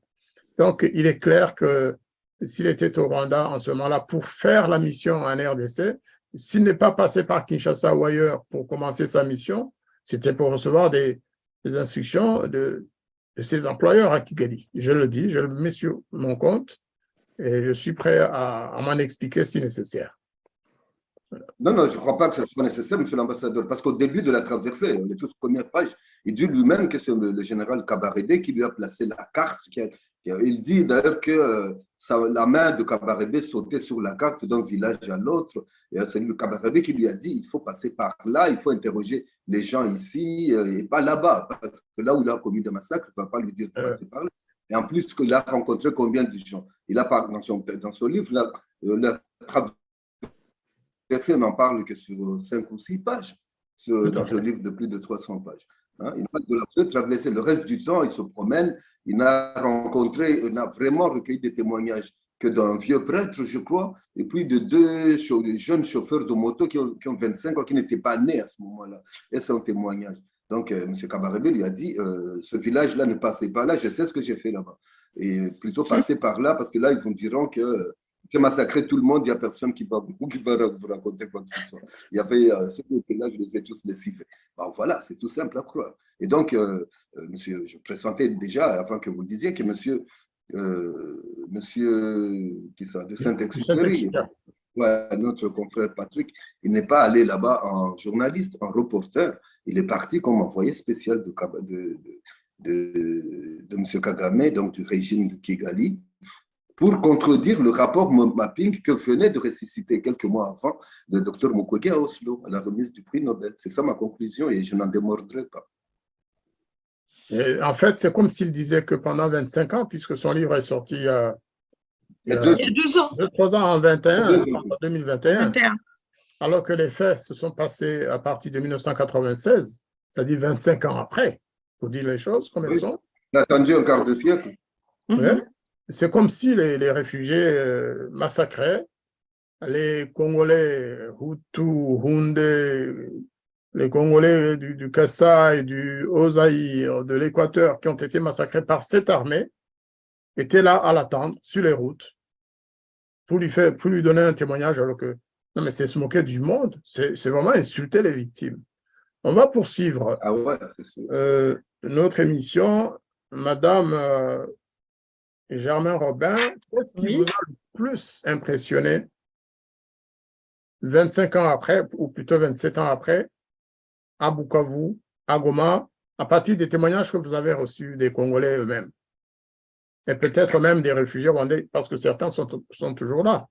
Donc, il est clair que s'il était au Rwanda en ce moment-là pour faire la mission en RDC, s'il n'est pas passé par Kinshasa ou ailleurs pour commencer sa mission, c'était pour recevoir des instructions de ses employeurs à Kigali. Je le dis, je le mets sur mon compte et je suis prêt à m'en expliquer si nécessaire. Non, je ne crois pas que ce soit nécessaire, monsieur l'ambassadeur, parce qu'au début de la traversée, les toutes premières pages, il dit lui-même que c'est le général Kabarebe qui lui a placé la carte. Il dit d'ailleurs que la main de Kabarebe sautait sur la carte d'un village à l'autre. C'est le Kabarebe qui lui a dit il faut passer par là, il faut interroger les gens ici et pas là-bas. Parce que là où il a commis des massacres, il ne va pas lui dire de passer par là. Et en plus, qu'il a rencontré combien de gens. Il a dans son livre, la traversée n'en parle que sur 5 ou 6 pages, dans un livre de plus de 300 pages. Hein, il parle de la seule traversée. Le reste du temps, il se promène, il a vraiment recueilli des témoignages que d'un vieux prêtre, je crois, et puis de deux jeunes chauffeurs de moto qui ont 25 ans, qui n'étaient pas nés à ce moment-là. Et c'est un témoignage. Donc, M. Kabarebe lui a dit, ce village-là ne passez pas là, je sais ce que j'ai fait là-bas. Et plutôt passer par là, parce que là, ils vous diront que j'ai massacré tout le monde, il n'y a personne qui va vous raconter quoi que ce soit. Il y avait ceux qui étaient là, je les ai tous décivés. Bon, voilà, c'est tout simple à croire. Et donc, monsieur, je pressentais déjà, avant que vous le disiez, que monsieur qui ça, de Saint-Exupéry, ouais, notre confrère Patrick, il n'est pas allé là-bas en journaliste, en reporter. Il est parti comme envoyé spécial de M. Kagame, donc du régime de Kigali, pour contredire le rapport mapping que venait de ressusciter quelques mois avant le docteur Mukwege à Oslo, à la remise du prix Nobel. C'est ça ma conclusion et je n'en démordrai pas. Et en fait, c'est comme s'il disait que pendant 25 ans, puisque son livre est sorti il y a 2 ans. 2-3 ans en 21, en 2021, 21. alors que les faits se sont passés à partir de 1996, c'est-à-dire 25 ans après, pour dire les choses comme elles sont. On a attendu un quart de siècle. Ouais. C'est comme si les réfugiés massacraient les Congolais Hutu, Houndé, les Congolais du Kasaï, du Haut-Zaïre, de l'Équateur, qui ont été massacrés par cette armée, étaient là à l'attendre sur les routes pour lui donner un témoignage, alors que non, mais c'est se moquer du monde, c'est vraiment insulter les victimes. On va poursuivre notre émission. Madame Germain Robin, qu'est-ce qui vous a le plus impressionné 25 ans après, ou plutôt 27 ans après, à Bukavu, à Goma, à partir des témoignages que vous avez reçus des Congolais eux-mêmes, et peut-être même des réfugiés rwandais, parce que certains sont toujours là.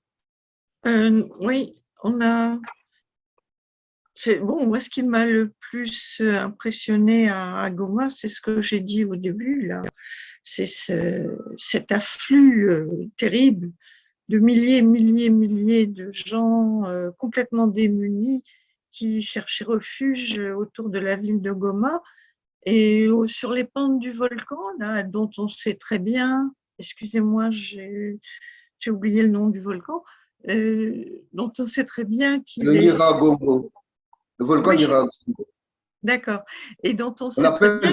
Oui, on a... Bon, moi, ce qui m'a le plus impressionné à Goma, c'est ce que j'ai dit au début, là. C'est cet afflux terrible de milliers de gens complètement démunis qui cherchaient refuge autour de la ville de Goma et sur les pentes du volcan, là, dont on sait très bien, excusez-moi, j'ai oublié le nom du volcan, dont on sait très bien qu'il est… Nyiragongo. Le volcan Nyiragongo. D'accord. Et dont on sait très bien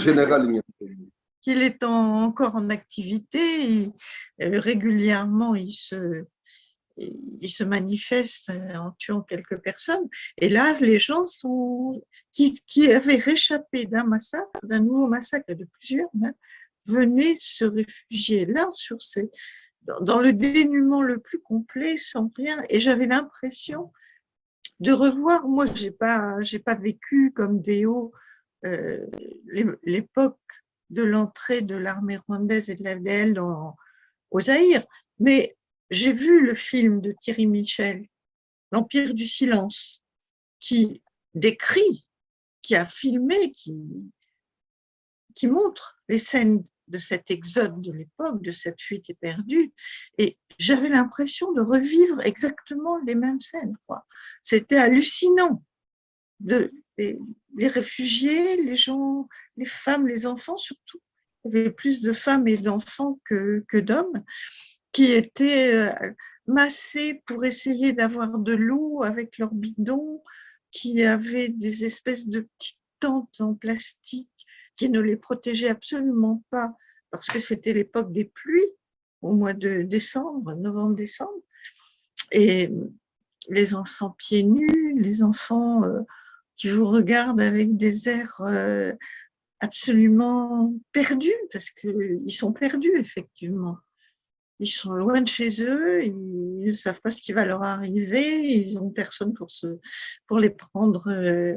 qu'il est encore en activité. Régulièrement, il se manifeste en tuant quelques personnes. Et là, les gens qui avaient réchappé d'un nouveau massacre de plusieurs, venaient se réfugier là, dans le dénuement le plus complet, sans rien. Et j'avais l'impression de revoir, moi, j'ai pas vécu comme Déo l'époque de l'entrée de l'armée rwandaise et de l'ADL au Zaïre, mais j'ai vu le film de Thierry Michel, L'Empire du silence, qui décrit, qui a filmé, qui montre les scènes de cet exode de l'époque, de cette fuite éperdue, et j'avais l'impression de revivre exactement les mêmes scènes, quoi. C'était hallucinant. Les réfugiés, les gens, les femmes, les enfants surtout. Il y avait plus de femmes et d'enfants que d'hommes qui étaient massés pour essayer d'avoir de l'eau avec leurs bidons, qui avaient des espèces de petites tentes en plastique qui ne les protégeaient absolument pas parce que c'était l'époque des pluies au mois de décembre, novembre-décembre. Et les enfants pieds nus, les enfants qui vous regardent avec des airs absolument perdus, parce qu'ils sont perdus, effectivement. Ils sont loin de chez eux, ils ne savent pas ce qui va leur arriver, ils n'ont personne pour les prendre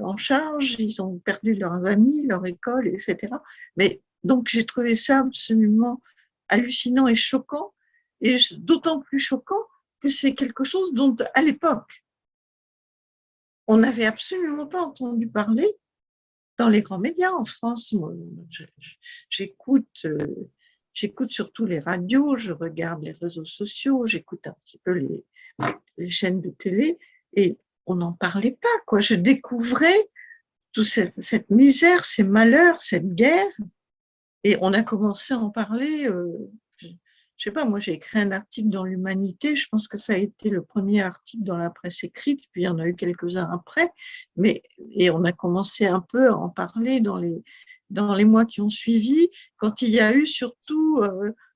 en charge, ils ont perdu leurs amis, leur école, etc. Mais donc, j'ai trouvé ça absolument hallucinant et choquant, et d'autant plus choquant que c'est quelque chose dont, à l'époque, on n'avait absolument pas entendu parler dans les grands médias en France. Moi, j'écoute surtout les radios, je regarde les réseaux sociaux, j'écoute un petit peu les chaînes de télé, et on n'en parlait pas, quoi. Je découvrais toute cette misère, ces malheurs, cette guerre, et on a commencé à en parler, je sais pas, moi j'ai écrit un article dans l'Humanité, je pense que ça a été le premier article dans la presse écrite, puis il y en a eu quelques-uns après, et on a commencé un peu à en parler dans les mois qui ont suivi, quand il y a eu surtout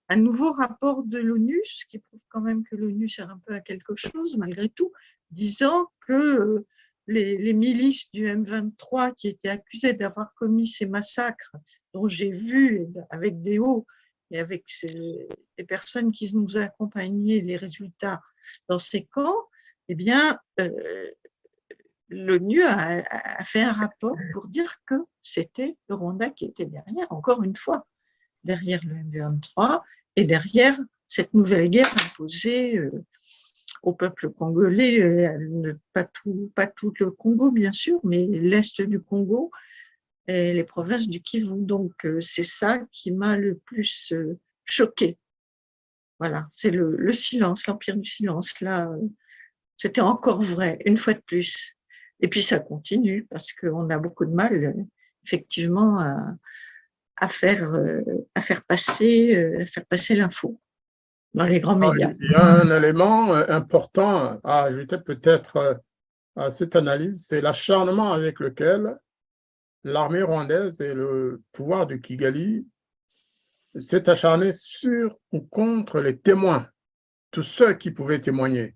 un nouveau rapport de l'ONU, ce qui prouve quand même que l'ONU sert un peu à quelque chose malgré tout, disant que les milices du M23 qui étaient accusées d'avoir commis ces massacres, dont j'ai vu avec des hauts et avec les personnes qui nous accompagnaient les résultats dans ces camps, eh bien, l'ONU a fait un rapport pour dire que c'était le Rwanda qui était derrière, encore une fois, derrière le M23 et derrière cette nouvelle guerre imposée au peuple congolais, pas tout le Congo bien sûr, mais l'est du Congo et les provinces du Kivu. Donc c'est ça qui m'a le plus choquée. Voilà, c'est le silence, l'empire du silence. Là, c'était encore vrai, une fois de plus. Et puis ça continue parce qu'on a beaucoup de mal, effectivement, à faire passer l'info dans les grands médias. Il y a un élément important à ajouter peut-être à cette analyse, c'est l'acharnement avec lequel l'armée rwandaise et le pouvoir du Kigali s'est acharné sur ou contre les témoins, tous ceux qui pouvaient témoigner,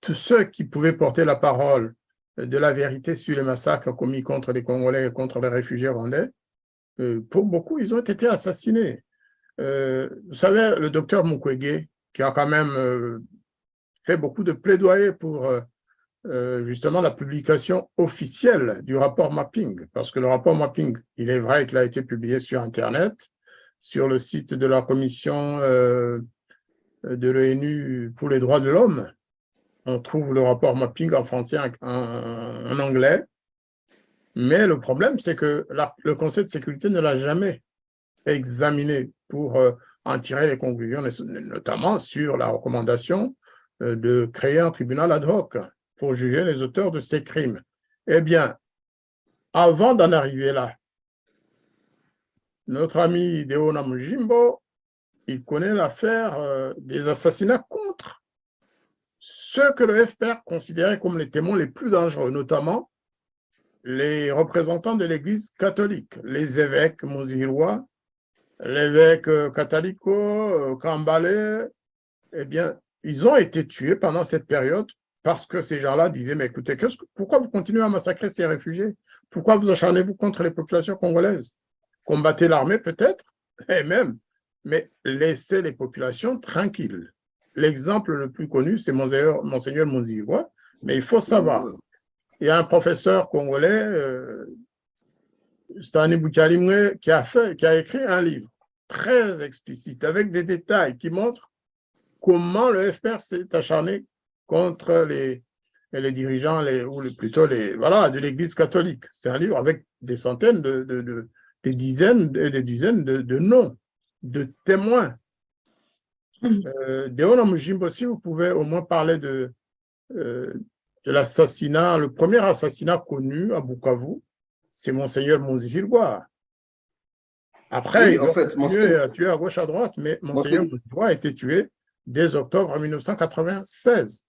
tous ceux qui pouvaient porter la parole de la vérité sur les massacres commis contre les Congolais et contre les réfugiés rwandais. Pour beaucoup, ils ont été assassinés. Vous savez, le docteur Mukwege, qui a quand même fait beaucoup de plaidoyer pour justement la publication officielle du rapport mapping, parce que le rapport mapping, il est vrai qu'il a été publié sur Internet, sur le site de la commission de l'ONU pour les droits de l'homme. On trouve le rapport mapping en français, en anglais, mais le problème, c'est que le Conseil de sécurité ne l'a jamais examiné pour en tirer les conclusions, notamment sur la recommandation de créer un tribunal ad hoc pour juger les auteurs de ces crimes. Eh bien, avant d'en arriver là, notre ami Deona Mujimbo, il connaît l'affaire des assassinats contre ceux que le FPR considérait comme les témoins les plus dangereux, notamment les représentants de l'Église catholique, les évêques Muzihirwa, l'évêque Kataliko, Kambale. Eh bien, ils ont été tués pendant cette période parce que ces gens-là disaient, mais écoutez, pourquoi vous continuez à massacrer ces réfugiés? Pourquoi vous acharnez-vous contre les populations congolaises? Combattez l'armée peut-être, et même, mais laissez les populations tranquilles. L'exemple le plus connu, c'est Monseigneur Muzihirwa, mais il faut savoir, il y a un professeur congolais, Stanley Buchalimwe, qui a écrit un livre très explicite, avec des détails qui montrent comment le FPR s'est acharné contre les dirigeants, plutôt de l'Église catholique. C'est un livre avec des centaines, des dizaines et des dizaines de noms, de témoins. Deona Mujimbo, si vous pouvez au moins parler de l'assassinat, le premier assassinat connu à Bukavu, c'est Monseigneur Muzihirwa. Après, oui, ils ont continué à tuer à gauche, à droite, mais Monseigneur Muzihirwa a été tué dès octobre 1996.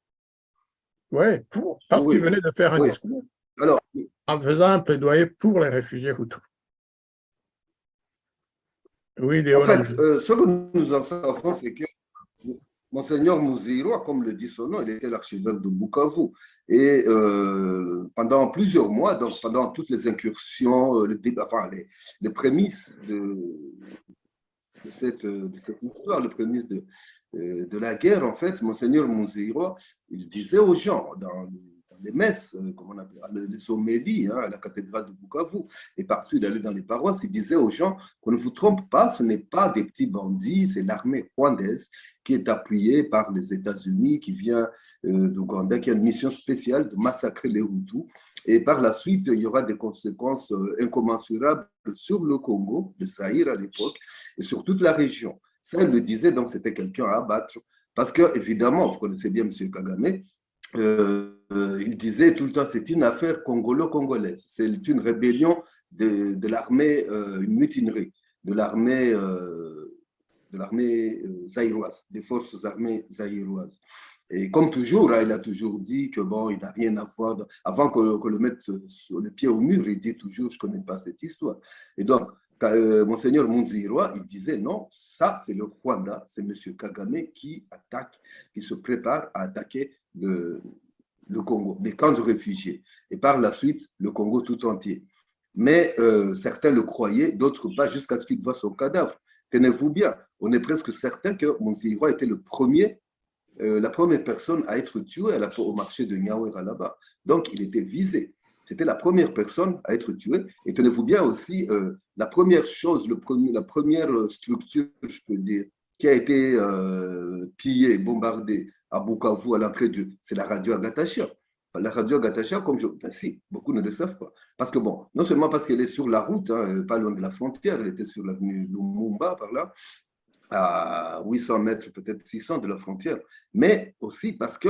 Ouais, parce qu'il venait de faire un discours en faisant un plaidoyer pour les réfugiés Hutus. Oui, en fait, ce que nous observons, c'est que Monseigneur Muzihirwa, comme le dit son nom, il était l'archevêque de Bukavu. Et pendant plusieurs mois, donc pendant toutes les incursions, les prémices de cette histoire, les prémices de la guerre, en fait, Monseigneur Muzihirwa, il disait aux gens dans les messes, comme on appelle, les homélies, à la cathédrale de Bukavu, et partout, il allait dans les paroisses, il disait aux gens qu'on ne vous trompe pas, ce n'est pas des petits bandits, c'est l'armée rwandaise qui est appuyée par les États-Unis, qui vient d'Ouganda, qui a une mission spéciale de massacrer les Hutus. Et par la suite, il y aura des conséquences incommensurables sur le Congo, le Zaïre à l'époque, et sur toute la région. Ça, il le disait, donc c'était quelqu'un à abattre. Parce que, évidemment, vous connaissez bien M. Kagame, il disait tout le temps, c'est une affaire congolo-congolaise. C'est une rébellion de l'armée, une mutinerie de l'armée l'armée zaïroise, des forces armées zaïroises. Et comme toujours, il a toujours dit que bon, il n'a rien à voir. Avant qu'on le mette sur le pied au mur, il dit toujours, je ne connais pas cette histoire. Et donc, Monseigneur Munziroa, il disait non, ça c'est le Rwanda, c'est M. Kagame qui attaque, qui se prépare à attaquer le Congo, les camps de réfugiés, et par la suite le Congo tout entier. Mais certains le croyaient, d'autres pas, jusqu'à ce qu'ils voient son cadavre. Tenez-vous bien, on est presque certain que Munziroa était la première personne à être tuée au marché de Nyawera là-bas. Donc, il était visé. C'était la première personne à être tuée. Et tenez-vous bien aussi, la première chose, la première structure, je peux dire, qui a été pillée, bombardée à Bukavu, à l'entrée c'est la radio Agatasha. La radio Agatasha, si, beaucoup ne le savent pas. Parce que bon, non seulement parce qu'elle est sur la route, hein, pas loin de la frontière, elle était sur l'avenue Lumumba, par là, à 800 mètres, peut-être 600 de la frontière, mais aussi parce que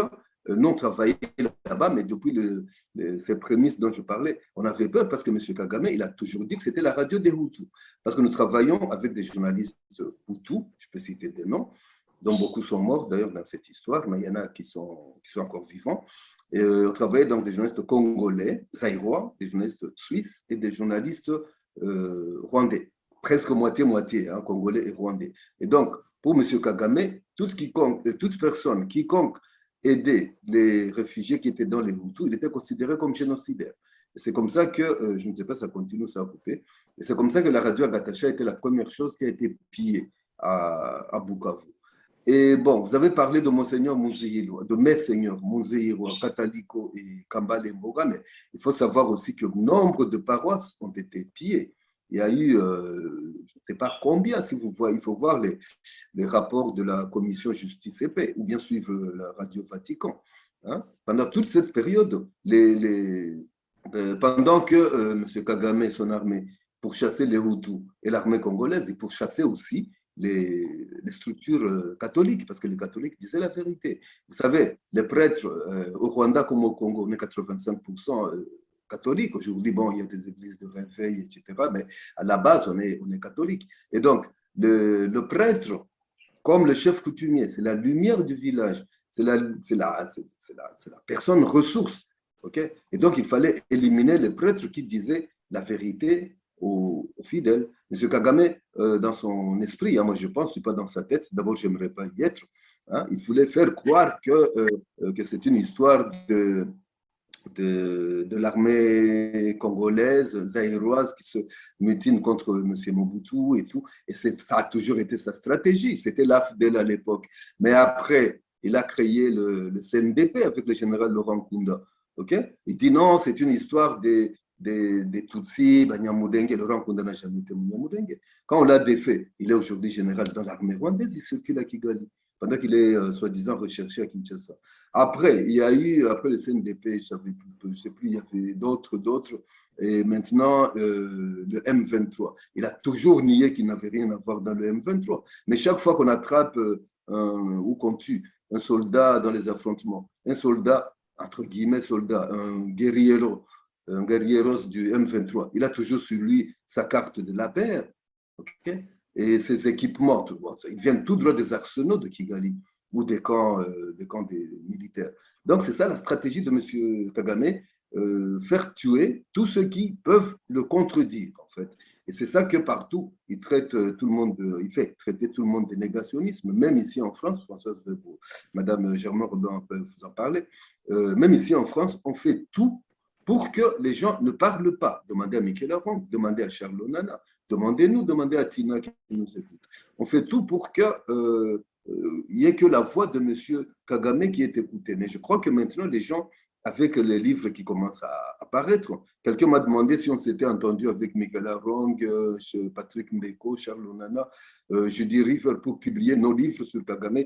nous, on travaillait là-bas, mais depuis ces prémices dont je parlais, on avait peur parce que M. Kagame, il a toujours dit que c'était la radio des Hutus. Parce que nous travaillons avec des journalistes Hutus, je peux citer des noms, dont beaucoup sont morts d'ailleurs dans cette histoire, mais il y en a qui sont encore vivants. Et on travaillait donc des journalistes congolais, zaïrois, des journalistes suisses et des journalistes rwandais. Presque moitié-moitié, hein, congolais et rwandais. Et donc, pour M. Kagame, toute personne, quiconque aidait les réfugiés qui étaient dans les Hutus, il était considéré comme génocidaire. C'est comme ça que, je ne sais pas, ça continue, ça a coupé, et c'est comme ça que la radio Agatasha était la première chose qui a été pillée à Bukavu. Et bon, vous avez parlé de Monseigneur Munziroa, de mes seigneurs Munziroa, Kataliko et Kambale Mboga, mais il faut savoir aussi que nombre de paroisses ont été pillées. Il y a eu, je ne sais pas combien, si vous voyez, il faut voir les rapports de la commission Justice et Paix, ou bien suivre la Radio Vatican. Hein. Pendant toute cette période, pendant que M. Kagame et son armée pourchassaient les Hutus et l'armée congolaise, ils pourchassaient aussi les structures catholiques, parce que les catholiques disaient la vérité. Vous savez, les prêtres au Rwanda comme au Congo, on est 85% catholique. Aujourd'hui, bon, il y a des églises de réveil, etc. Mais à la base, on est catholique. Et donc, le prêtre, comme le chef coutumier, c'est la lumière du village, c'est la personne ressource. Okay? Et donc, il fallait éliminer les prêtres qui disaient la vérité aux fidèles. M. Kagame, dans son esprit, hein, moi je pense, je ne suis pas dans sa tête, d'abord, je n'aimerais pas y être, hein, il voulait faire croire que c'est une histoire de l'armée congolaise, zaïroise, qui se mutine contre M. Mobutu et tout. Et ça a toujours été sa stratégie. C'était l'AFDEL à l'époque. Mais après, il a créé le CNDP avec le général Laurent Nkunda. Okay? Il dit non, c'est une histoire des Tutsis, Banyamulenge. Laurent Nkunda n'a jamais été Banyamulenge. Quand on l'a défait, il est aujourd'hui général dans l'armée rwandaise, il circule à Kigali, pendant qu'il est soi-disant recherché à Kinshasa. Après, il y a eu, après le CNDP, je ne sais plus, il y avait d'autres, et maintenant le M23. Il a toujours nié qu'il n'avait rien à voir dans le M23. Mais chaque fois qu'on attrape ou qu'on tue un soldat dans les affrontements, un soldat, entre guillemets soldat, un guerrieros du M23, il a toujours sur lui sa carte de la paire. Okay? Et ses équipements, tout, ils viennent tout droit des arsenaux de Kigali ou des camps des militaires. Donc, c'est ça la stratégie de M. Kagame, faire tuer tous ceux qui peuvent le contredire, en fait. Et c'est ça que partout, il traite tout le monde, il fait traiter tout le monde de négationnisme, même ici en France, Françoise, Madame Germain Robin peut vous en parler, même ici en France, on fait tout pour que les gens ne parlent pas. Demandez à Michel Aron, demandez à Charles Onana, demandez-nous, demandez à Tina qui nous écoute. On fait tout pour que il n'y ait que la voix de M. Kagame qui est écoutée. Mais je crois que maintenant, les gens, avec les livres qui commencent à apparaître, quelqu'un m'a demandé si on s'était entendu avec Michael Arong, Patrick Mbeko, Charles Onana, je dis River pour publier nos livres sur Kagame.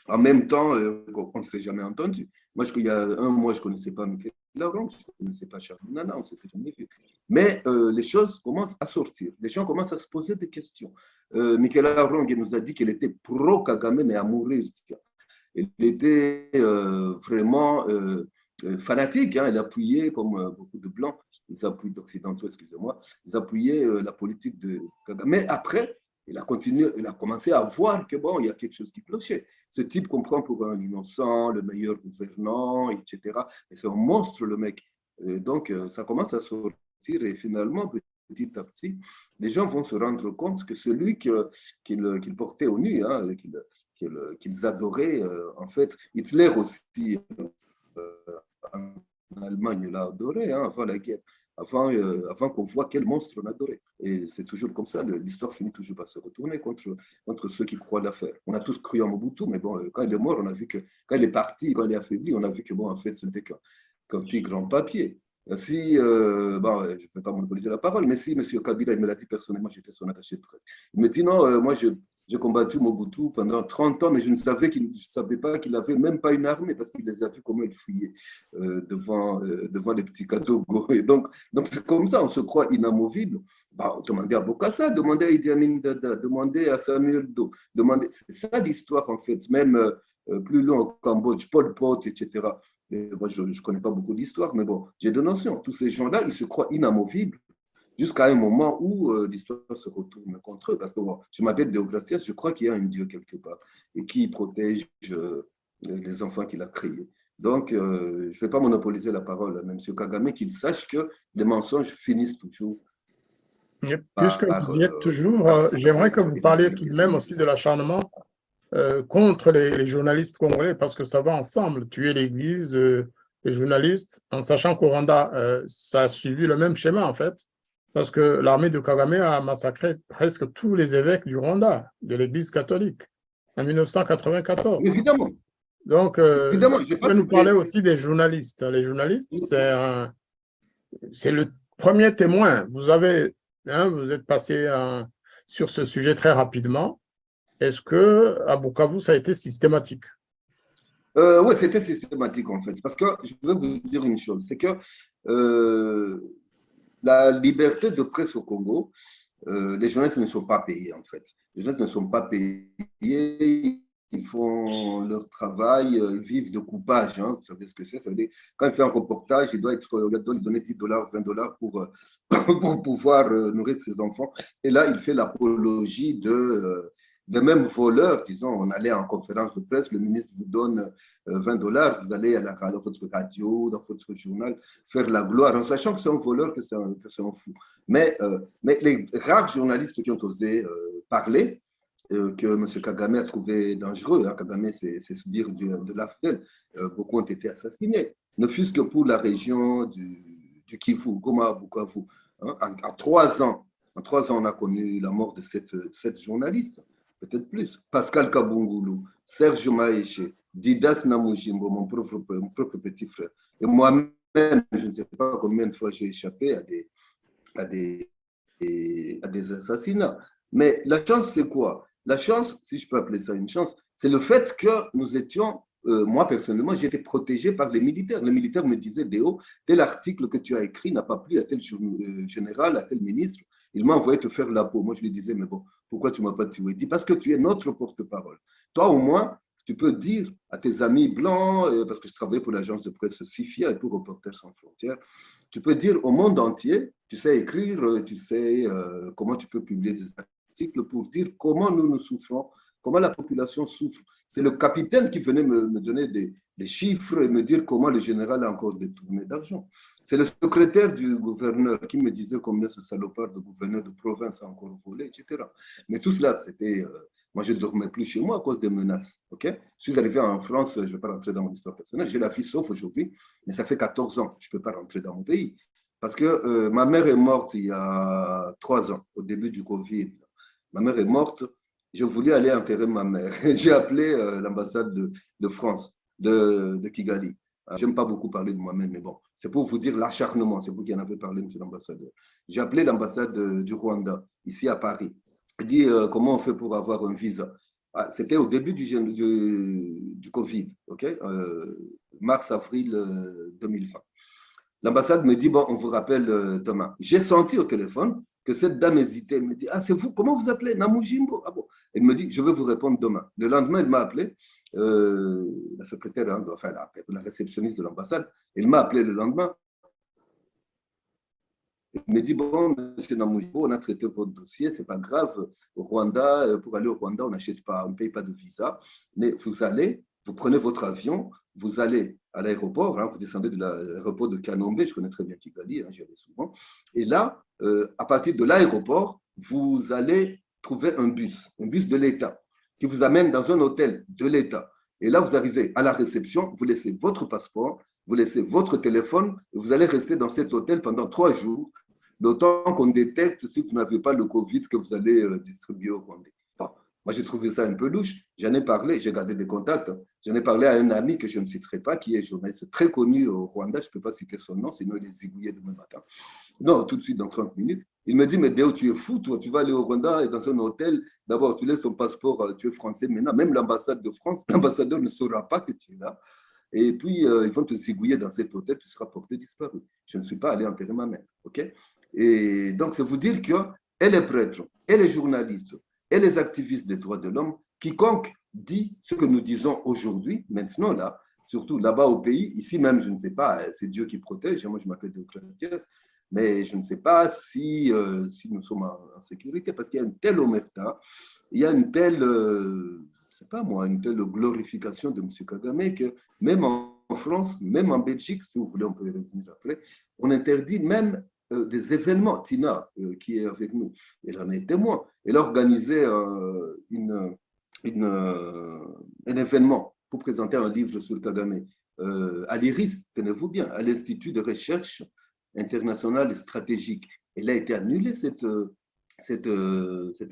En même temps, on ne s'est jamais entendu. Moi, il y a un mois, je ne connaissais pas Michael Arong, je ne connaissais pas Charles Onana, on ne s'était jamais vu. Mais les choses commencent à sortir. Les gens commencent à se poser des questions. Michael Arong nous a dit qu'il était pro-Kagame et amouriste. Il était vraiment fanatique. Hein. Il appuyait, comme beaucoup de Blancs, d'Occidentaux, excusez-moi, ils appuyaient la politique de Kagame. Mais après, il a continué, il a commencé à voir que bon, il y a quelque chose qui clochait. Ce type qu'on prend pour un innocent, le meilleur gouvernant, etc. Mais c'est un monstre, le mec. Donc, ça commence à sortir et finalement, petit à petit, les gens vont se rendre compte que celui qu'ils portaient au nu, hein, qu'ils adoraient, en fait, Hitler aussi, en Allemagne, l'a adoré hein, avant la guerre. Avant qu'on voit quel monstre on adorait. Et c'est toujours comme ça, l'histoire finit toujours par se retourner contre ceux qui croient l'affaire. On a tous cru en Mobutu, mais bon, quand il est mort, on a vu que, quand il est parti, quand il est affaibli, on a vu que, bon, en fait, ce n'était qu'un tigre en papier. Si, bon, je ne peux pas monopoliser la parole, mais si M. Kabila, il me l'a dit personnellement, j'étais son attaché de presse. Il me dit non, moi, j'ai combattu Mobutu pendant 30 ans, mais je ne savais pas qu'il n'avait même pas une armée, parce qu'il les a vus comment il fuyait devant les petits Kadogo. Et donc c'est comme ça, on se croit inamovible. Bah, demandez à Bokassa, demandez à Idi Amin Dada, demandez à Samuel Doe, c'est ça l'histoire en fait, même plus loin au Cambodge, Pol Pot, etc. Et moi, je ne connais pas beaucoup d'histoire, mais bon, j'ai des notions. Tous ces gens-là, ils se croient inamovibles jusqu'à un moment où l'histoire se retourne contre eux. Parce que bon, je m'appelle Deogracias, je crois qu'il y a un Dieu quelque part et qui protège les enfants qu'il a créés. Donc, je ne vais pas monopoliser la parole, même M. Kagame, qu'il sache que les mensonges finissent toujours. Puisque vous y êtes toujours, j'aimerais que vous parliez tout de même aussi de l'acharnement contre les journalistes congolais, parce que ça va ensemble, tuer l'Église, les journalistes, en sachant qu'au Rwanda, ça a suivi le même schéma, en fait, parce que l'armée de Kagame a massacré presque tous les évêques du Rwanda, de l'Église catholique, en 1994. Évidemment. Donc, Évidemment, vous pouvez nous parler aussi des journalistes. Les journalistes, c'est le premier témoin. Vous êtes passé sur ce sujet très rapidement. Est-ce qu'à Bukavu, ça a été systématique? Oui, c'était systématique en fait. Parce que je veux vous dire une chose, c'est que la liberté de presse au Congo, les journalistes ne sont pas payés en fait. Les journalistes ne sont pas payés, ils font leur travail, ils vivent de coupage. Hein, vous savez ce que c'est? Ça veut dire, quand il fait un reportage, il doit lui donner $10, $20 pour pouvoir nourrir ses enfants. Et là, il fait l'apologie de même voleurs, disons, on allait en conférence de presse, le ministre vous donne $20, vous allez dans votre radio, dans votre journal, faire la gloire, en sachant que c'est un voleur, que c'est un fou. Mais les rares journalistes qui ont osé parler, que M. Kagame a trouvé dangereux, hein, Kagame, c'est subir de l'AFDEL, beaucoup ont été assassinés, ne fût-ce que pour la région du Kivu, Goma, Bukavu. Hein, en 3 ans, on a connu la mort de 7 journalistes. Peut-être plus. Pascal Kabungulu, Serge Maïche, Didas Namujimbo, mon propre petit frère. Et moi-même, je ne sais pas combien de fois j'ai échappé à des assassinats. Mais la chance, c'est quoi? La chance, si je peux appeler ça une chance, c'est le fait que nous étions, moi personnellement, j'ai été protégé par les militaires. Les militaires me disaient, Déo, tel article que tu as écrit n'a pas plu à tel général, à tel ministre. Il m'a envoyé te faire la peau. Moi, je lui disais, mais bon, pourquoi tu ne m'as pas tué? Il dit, parce que tu es notre porte-parole. Toi, au moins, tu peux dire à tes amis blancs, parce que je travaillais pour l'agence de presse SIFIA et pour Reporters sans frontières, tu peux dire au monde entier, tu sais écrire, tu sais comment tu peux publier des articles pour dire comment nous souffrons, comment la population souffre. C'est le capitaine qui venait me donner des chiffres et me dire comment le général a encore détourné d'argent. C'est le secrétaire du gouverneur qui me disait combien ce salopard de gouverneur de province a encore volé, etc. Mais tout cela, c'était... moi, je ne dormais plus chez moi à cause des menaces. Okay? Je suis arrivé en France, je ne vais pas rentrer dans mon histoire personnelle, j'ai la vie sauf aujourd'hui, mais ça fait 14 ans, je ne peux pas rentrer dans mon pays. Parce que ma mère est morte il y a 3 ans, au début du Covid. Ma mère est morte, je voulais aller enterrer ma mère. J'ai appelé l'ambassade de France, de Kigali. Je n'aime pas beaucoup parler de moi-même, mais bon, c'est pour vous dire l'acharnement, c'est vous qui en avez parlé, monsieur l'ambassadeur. J'ai appelé l'ambassade du Rwanda, ici à Paris. Je dis comment on fait pour avoir un visa. C'était au début du Covid, okay? Mars-avril 2020. L'ambassade me dit, bon, on vous rappelle demain. J'ai senti au téléphone que cette dame hésitait. Elle me dit, ah, c'est vous, comment vous appelez? Namujimbo? Ah bon. Elle me dit, je vais vous répondre demain. Le lendemain, elle m'a appelé, la secrétaire, enfin la réceptionniste de l'ambassade, elle m'a appelé le lendemain. il me dit, bon, monsieur Namoujibo, on a traité votre dossier, c'est pas grave. Au Rwanda, pour aller au Rwanda, on n'achète pas, on ne paye pas de visa. Mais vous allez, vous prenez votre avion, vous allez à l'aéroport, hein, vous descendez de l'aéroport de Kanombe, je connais très bien Kigali, hein, j'y allais souvent. Et là, à partir de l'aéroport, vous allez trouver un bus de l'État, qui vous amène dans un hôtel de l'État. Et là, vous arrivez à la réception, vous laissez votre passeport, vous laissez votre téléphone, et vous allez rester dans cet hôtel pendant 3 jours, le temps qu'on détecte si vous n'avez pas le Covid que vous allez distribuer au Rwandais. Bon, moi, j'ai trouvé ça un peu louche. J'en ai parlé, j'ai gardé des contacts. J'en ai parlé à un ami que je ne citerai pas, qui est journaliste très connu au Rwanda. Je ne peux pas citer son nom, sinon il est zigouillé demain matin. Non, tout de suite, dans 30 minutes. Il me dit, mais Déo, tu es fou, toi, tu vas aller au Rwanda et dans un hôtel, d'abord, tu laisses ton passeport, tu es français maintenant. Même l'ambassade de France, l'ambassadeur ne saura pas que tu es là. Et puis, ils vont te zigouiller dans cet hôtel, tu seras porté disparu. Je ne suis pas allé enterrer ma mère. OK? Et donc, c'est vous dire que et les prêtres, et les journalistes, et les activistes des droits de l'homme, quiconque dit ce que nous disons aujourd'hui, maintenant là, surtout là-bas au pays, ici même, je ne sais pas, c'est Dieu qui protège, moi je m'appelle Deoclatiès, mais je ne sais pas si nous sommes en sécurité, parce qu'il y a une telle omerta, il y a une telle, c'est pas moi, une telle glorification de M. Kagame que même en France, même en Belgique, si vous voulez, on peut y revenir après, on interdit même des événements. Tina, qui est avec nous, elle en est témoin. Elle a organisé un événement pour présenter un livre sur Kagame à l'IRIS, tenez-vous bien, à l'Institut de recherche internationale et stratégique. Elle a été annulée, cet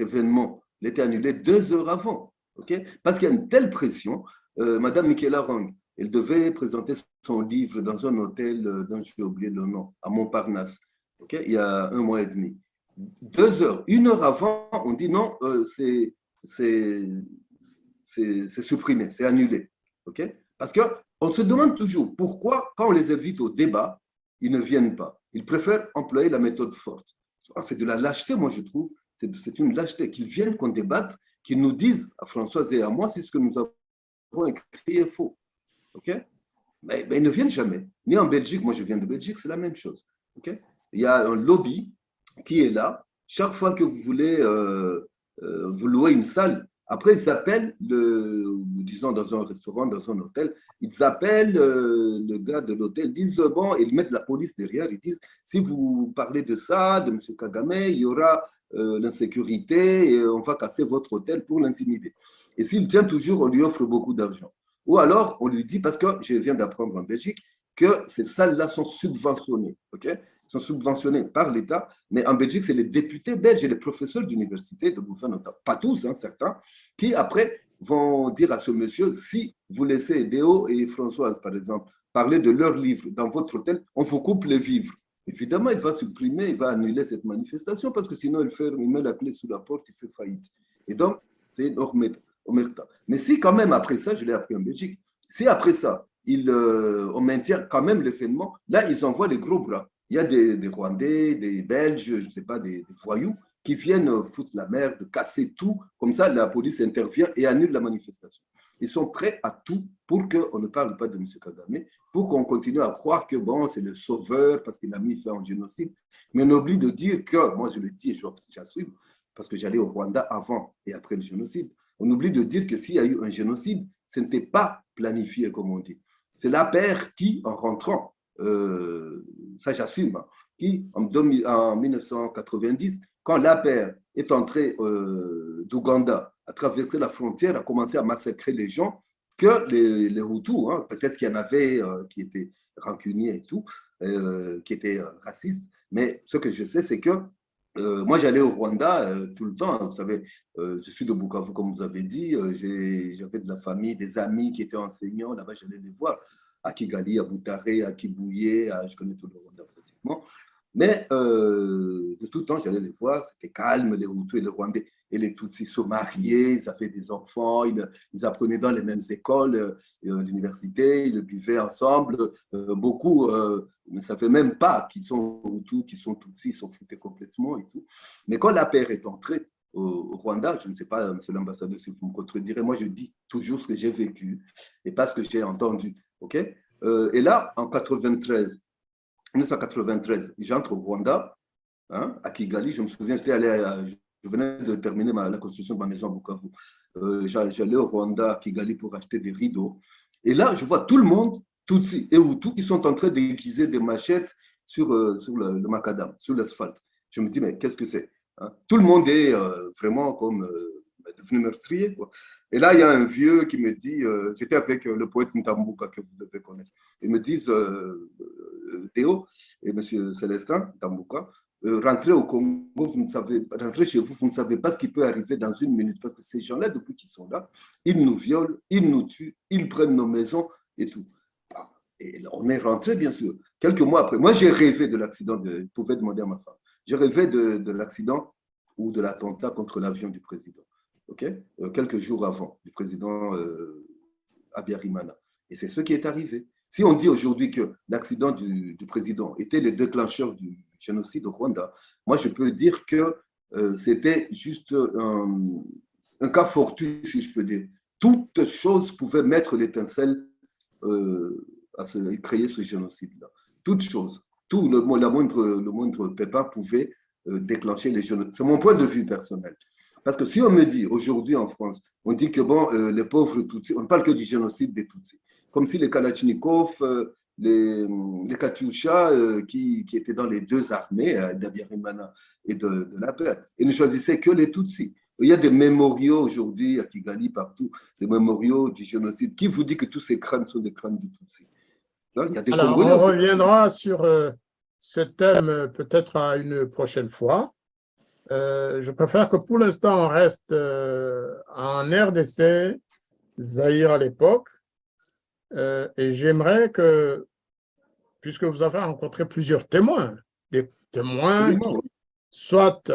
événement. Elle a été annulée 2 heures avant. Okay? Parce qu'il y a une telle pression. Madame Michaela Rong, elle devait présenter son livre dans un hôtel dont j'ai oublié le nom, à Montparnasse, okay? Il y a 1 mois et demi. 2 heures, 1 heure avant, on dit non, c'est supprimé, c'est annulé. Okay? Parce qu'on se demande toujours pourquoi, quand on les invite au débat, ils ne viennent pas. Ils préfèrent employer la méthode forte. C'est de la lâcheté, moi, je trouve. C'est une lâcheté. Qu'ils viennent, qu'on débatte, qu'ils nous disent, à Françoise et à moi, si ce que nous avons écrit est faux. Okay? Mais ils ne viennent jamais. Ni en Belgique, moi je viens de Belgique, c'est la même chose. Okay? Il y a un lobby qui est là. Chaque fois que vous voulez vous louer une salle, après ils appellent, disons dans un restaurant, dans un hôtel, ils appellent le gars de l'hôtel, disent bon, ils mettent la police derrière, ils disent si vous parlez de ça, de M. Kagame, il y aura l'insécurité et on va casser votre hôtel pour l'intimider. Et s'il tient toujours, on lui offre beaucoup d'argent. Ou alors, on lui dit, parce que je viens d'apprendre en Belgique, que ces salles-là sont subventionnées. Okay? Sont subventionnées par l'État, mais en Belgique, c'est les députés belges et les professeurs d'université, de gouvernement, pas tous, hein, certains, qui après vont dire à ce monsieur, si vous laissez Déo et Françoise, par exemple, parler de leurs livres dans votre hôtel, on vous coupe les vivres. Évidemment, il va supprimer, il va annuler cette manifestation parce que sinon, il met la clé sous la porte, il fait faillite. Et donc, c'est une omerta. Mais si quand même après ça, je l'ai appris en Belgique, si après ça, on maintient quand même l'événement, là, ils envoient les gros bras. Il y a des Rwandais, des Belges, je ne sais pas, des voyous qui viennent foutre la merde, casser tout. Comme ça, la police intervient et annule la manifestation. Ils sont prêts à tout pour qu'on ne parle pas de M. Kagame, pour qu'on continue à croire que bon, c'est le sauveur parce qu'il a mis fin au génocide. Mais on oublie de dire que, moi je le dis et j'assume, parce que j'allais au Rwanda avant et après le génocide, on oublie de dire que s'il y a eu un génocide, ce n'était pas planifié, comme on dit. C'est l'APR qui, en rentrant, ça j'assume, qui en 1990, quand l'APR est entré d'Ouganda, a traversé la frontière, a commencé à massacrer les gens, que les Hutus, hein, peut-être qu'il y en avait qui étaient rancuniers et tout, qui étaient racistes, mais ce que je sais, c'est que moi, j'allais au Rwanda tout le temps. Vous savez, je suis de Bukavu, comme vous avez dit. J'avais de la famille, des amis qui étaient enseignants. Là-bas, j'allais les voir à Kigali, à Butare, à Kibuye. Je connais tout le Rwanda pratiquement. Mais de tout le temps, j'allais les voir. C'était calme, les Hutus et les Rwandais. Et les Tutsis se mariaient, ils avaient des enfants, ils apprenaient dans les mêmes écoles, l'université, ils buvaient ensemble. Beaucoup ne savaient même pas qu'ils sont Hutus, qu'ils sont Tutsis, ils s'en foutaient complètement et tout. Mais quand la paix est entrée au Rwanda, je ne sais pas, monsieur l'ambassadeur, si vous me contredirez, moi je dis toujours ce que j'ai vécu et pas ce que j'ai entendu. Okay? Et là, en 1993, j'entre au Rwanda. hein, à Kigali. Je me souviens, je venais de terminer la construction de ma maison à Bukavu. J'allais au Rwanda, à Kigali, pour acheter des rideaux. Et là, je vois tout le monde, Tutsi et Hutu, qui sont en train d'aiguiser des machettes sur le macadam, sur l'asphalte. Je me dis, mais qu'est-ce que c'est, hein? Tout le monde est vraiment comme devenu meurtrier, quoi. Et là, il y a un vieux qui me dit, j'étais avec le poète Ntambuka, que vous devez connaître. Ils me disent, Théo et M. Célestin Ntambuka, rentrez au Congo, rentrez chez vous, vous ne savez pas ce qui peut arriver dans une minute, parce que ces gens-là, depuis qu'ils sont là, ils nous violent, ils nous tuent, ils prennent nos maisons et tout. Et là, on est rentré, bien sûr. Quelques mois après, moi, j'ai rêvé de l'accident, je pouvais demander à ma femme, j'ai rêvé de l'accident ou de l'attentat contre l'avion du président, ok, quelques jours avant, du président Abiyarimana. Et c'est ce qui est arrivé. Si on dit aujourd'hui que l'accident du président était le déclencheur du génocide au Rwanda, moi, je peux dire que c'était juste un cas fortuit, si je peux dire. Toute chose pouvait mettre l'étincelle à créer ce génocide-là. Toute chose. Tout, le moindre pépin pouvait déclencher les génocides. C'est mon point de vue personnel. Parce que si on me dit, aujourd'hui en France, on dit que bon, les pauvres Tutsis, on ne parle que du génocide des Tutsis. Comme si les Kalachnikov, les Katyusha qui étaient dans les deux armées, d'Abiyarimana et de la paix, ils ne choisissaient que les Tutsis. Il y a des mémoriaux aujourd'hui à Kigali, partout, des mémoriaux du génocide. Qui vous dit que tous ces crânes sont des crânes du Tutsi? Là, il y a des Alors, Congolais on aussi. reviendra sur ce thème peut-être à une prochaine fois. Je préfère que pour l'instant, on reste en RDC, Zaïre à l'époque. Et j'aimerais que, puisque vous avez rencontré plusieurs témoins, des témoins qui soit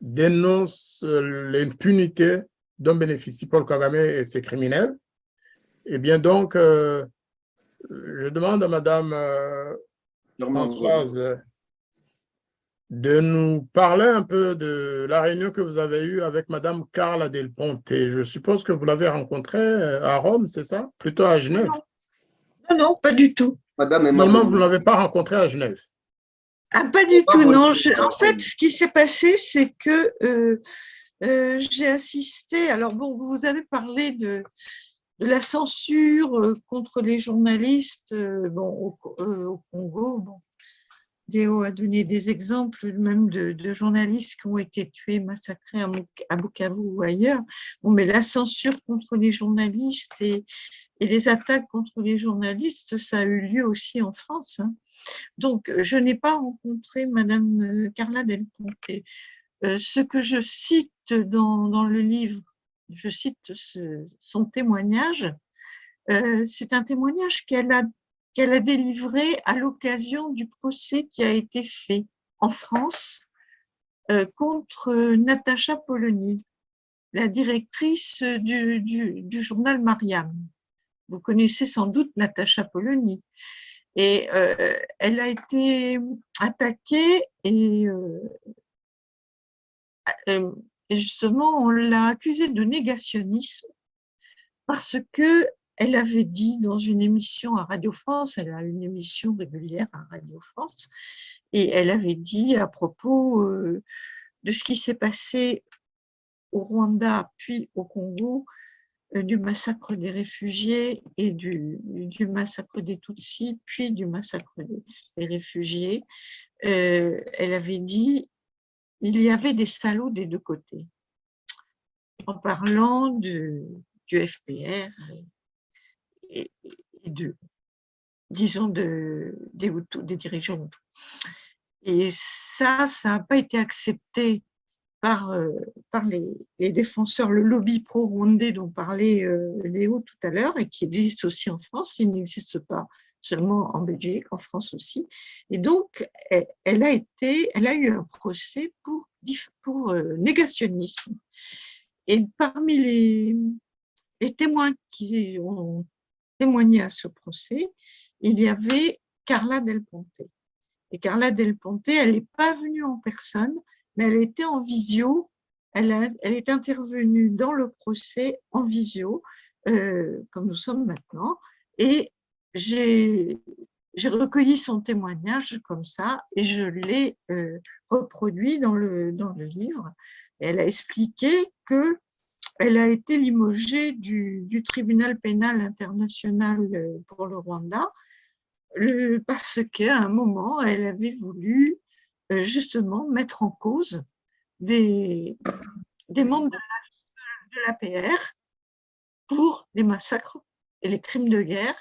dénoncent l'impunité dont bénéficie Paul Kagame et ses criminels, et bien donc, je demande à Madame Françoise de nous parler un peu de la réunion que vous avez eue avec Madame Carla Del Ponte. Je suppose que vous l'avez rencontrée à Rome, c'est ça? Plutôt à Genève? Non, non, pas du tout. Finalement, vous ne l'avez pas rencontrée à Genève? Ah, pas du tout, non. En fait, ce qui s'est passé, c'est que j'ai assisté. Alors, bon, vous avez parlé de la censure contre les journalistes bon, au Congo. Bon. Déo a donné des exemples même de journalistes qui ont été tués, massacrés à Bukavu ou ailleurs. Bon, mais la censure contre les journalistes et les attaques contre les journalistes, ça a eu lieu aussi en France, hein. Donc, je n'ai pas rencontré Madame Carla Del Ponte. Ce que je cite dans le livre, je cite son témoignage, c'est un témoignage qu'elle a délivré à l'occasion du procès qui a été fait en France contre Natacha Polony, la directrice du journal Mariam. Vous connaissez sans doute Natacha Polony. Et elle a été attaquée et justement, on l'a accusée de négationnisme parce qu'elle avait dit dans une émission à Radio France, elle a une émission régulière à Radio France, et elle avait dit à propos de ce qui s'est passé au Rwanda puis au Congo, du massacre des réfugiés et du massacre des Tutsis, puis du massacre des réfugiés, elle avait dit il y avait des salauds des deux côtés, en parlant du FPR et disons des Hutus, des dirigeants Hutus. Et ça n'a pas été accepté par les défenseurs, le lobby pro-rwandais dont parlait Léo tout à l'heure et qui existe aussi en France. Il n'existe pas seulement en Belgique, en France aussi. Et donc, elle a eu un procès pour négationnisme. Et parmi les témoins qui ont témoigné à ce procès, il y avait Carla Del Ponte. Et Carla Del Ponte, elle n'est pas venue en personne, mais elle était en visio, elle est intervenue dans le procès en visio, comme nous sommes maintenant, et j'ai j'ai recueilli son témoignage comme ça et je l'ai reproduit dans le livre. Et elle a expliqué qu'elle a été limogée du tribunal pénal international pour le Rwanda parce qu'à un moment, elle avait voulu justement mettre en cause des membres de l'APR pour les massacres et les crimes de guerre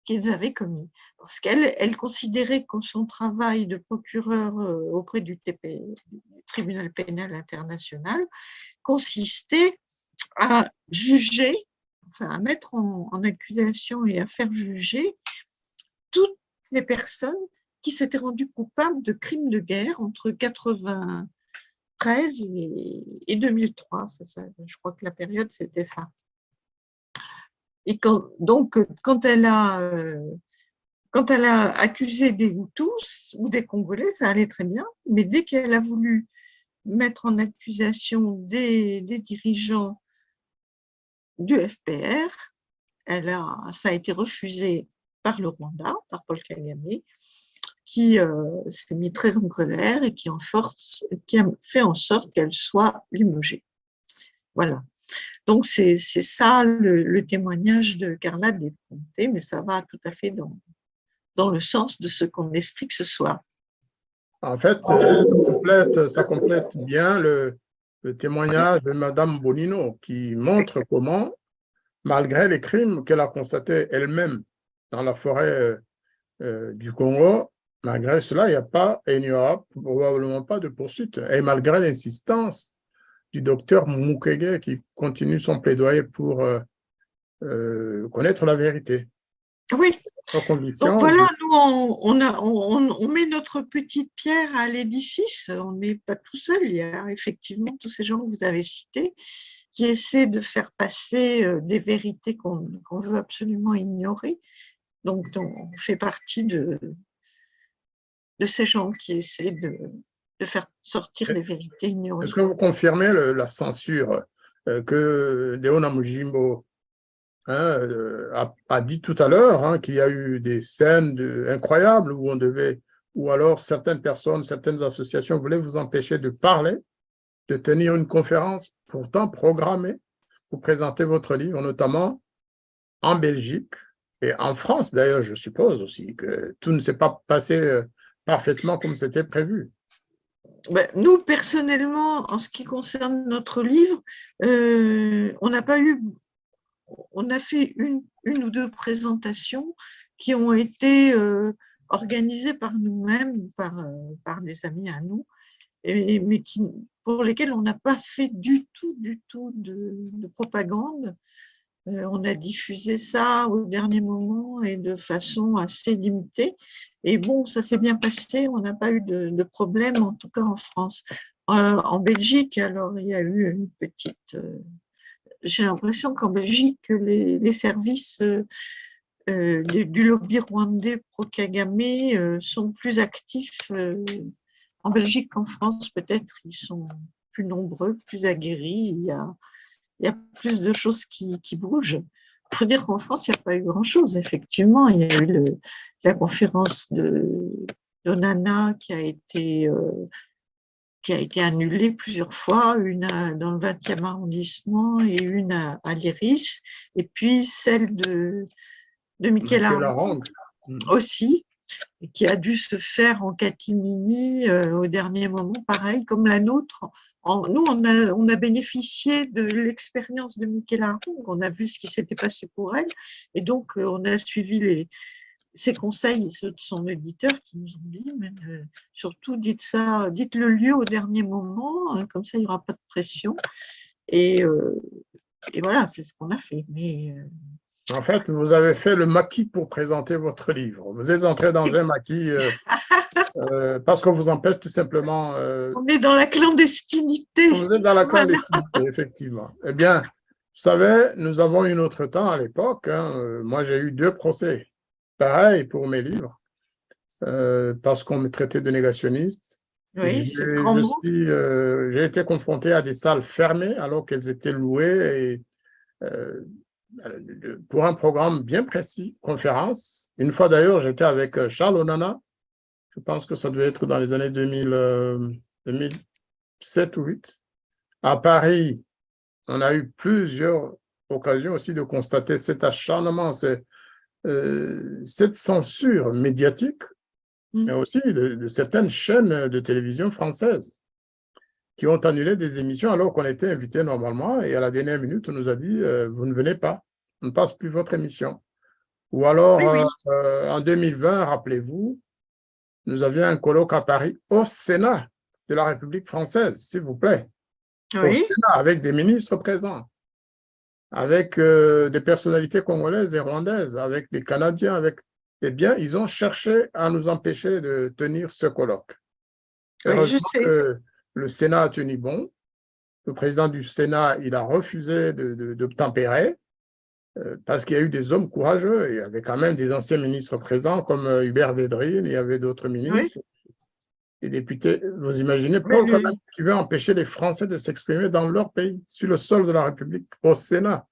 qu'ils avaient commis. Parce qu'elle considérait que son travail de procureur auprès du tribunal pénal international consistait à juger, enfin à mettre en accusation et à faire juger toutes les personnes qui s'étaient rendues coupables de crimes de guerre entre 1993 et 2003. Je crois que la période, c'était ça. Et donc, quand elle a accusé des Hutus ou des Congolais, ça allait très bien, mais dès qu'elle a voulu mettre en accusation des dirigeants du FPR, ça a été refusé par le Rwanda, par Paul Kagame, qui s'est mis très en colère et qui a fait en sorte qu'elle soit limogée. Voilà. Donc, c'est ça le témoignage de Carla Desponté, mais ça va tout à fait dans le sens de ce qu'on explique ce soir. En fait, ça complète bien le témoignage de Madame Bonino qui montre comment, malgré les crimes qu'elle a constatés elle-même dans la forêt du Congo, malgré cela, il n'y aura probablement pas de poursuite. Et malgré l'insistance du docteur Mukwege qui continue son plaidoyer pour connaître la vérité. Oui. Donc voilà, nous, on met notre petite pierre à l'édifice. On n'est pas tout seul. Il y a effectivement tous ces gens que vous avez cités qui essaient de faire passer des vérités qu'on veut absolument ignorer. Donc, on fait partie de ces gens qui essaient de faire sortir les vérités ignorées. Est-ce que vous confirmez la censure que Léona Mujimbo a dit tout à l'heure, qu'il y a eu des scènes incroyables où alors certaines personnes, certaines associations voulaient vous empêcher de parler, de tenir une conférence pourtant programmée pour présenter votre livre, notamment en Belgique et en France d'ailleurs, je suppose aussi que tout ne s'est pas passé parfaitement comme c'était prévu. Nous, personnellement, en ce qui concerne notre livre, on a fait une ou deux présentations qui ont été organisées par nous-mêmes, par des amis à nous, mais pour lesquelles on n'a pas fait du tout de propagande. On a diffusé ça au dernier moment et de façon assez limitée. Et bon, ça s'est bien passé, on n'a pas eu de problème, en tout cas en France. En Belgique, alors, il y a eu une petite... j'ai l'impression qu'en Belgique, les services du lobby rwandais pro-Kagame sont plus actifs en Belgique qu'en France. Peut-être ils sont plus nombreux, plus aguerris. Il y a plus de choses qui bougent. Il faut dire qu'en France, il n'y a pas eu grand-chose, effectivement. Il y a eu la conférence d'Onana qui a été annulée plusieurs fois, une dans le 20e arrondissement et une à l'Iris, et puis celle de Michel Arang aussi, qui a dû se faire en catimini au dernier moment, pareil, comme la nôtre. Nous, on a bénéficié de l'expérience de Michel Arang, on a vu ce qui s'était passé pour elle, et donc on a suivi ses conseils et ceux de son éditeur qui nous ont dit, mais surtout dites le lieu au dernier moment, comme ça il n'y aura pas de pression. Et voilà, c'est ce qu'on a fait. Mais en fait, vous avez fait le maquis pour présenter votre livre. Vous êtes entré dans un maquis parce qu'on vous empêche tout simplement. On est dans la clandestinité. Vous êtes dans la clandestinité, effectivement. Eh bien, vous savez, nous avons eu notre temps à l'époque. Moi, j'ai eu 2 procès. Pareil pour mes livres, parce qu'on me traitait de négationniste. Oui, c'est grand mot. J'ai été confronté à des salles fermées alors qu'elles étaient louées et pour un programme bien précis, conférence. Une fois d'ailleurs, j'étais avec Charles Onana, je pense que ça devait être dans les années 2007 ou 2008. À Paris, on a eu plusieurs occasions aussi de constater cet acharnement, cette censure médiatique, mais aussi de certaines chaînes de télévision françaises qui ont annulé des émissions alors qu'on était invités normalement et à la dernière minute, on nous a dit vous ne venez pas, on ne passe plus votre émission. Ou alors, Oui, oui. en 2020, rappelez-vous, nous avions un colloque à Paris au Sénat de la République française, s'il vous plaît, au Oui. Sénat, avec des ministres présents, avec des personnalités congolaises et rwandaises, avec des Canadiens, avec... Eh bien, ils ont cherché à nous empêcher de tenir ce colloque. Oui, je Heureusement sais. que le Sénat a tenu bon. Le président du Sénat, il a refusé d'obtempérer parce qu'il y a eu des hommes courageux. Il y avait quand même des anciens ministres présents comme Hubert Védrine, il y avait d'autres Oui. ministres, des députés. Vous imaginez Mais Paul Kagame qui veut empêcher les Français de s'exprimer dans leur pays, sur le sol de la République, au Sénat.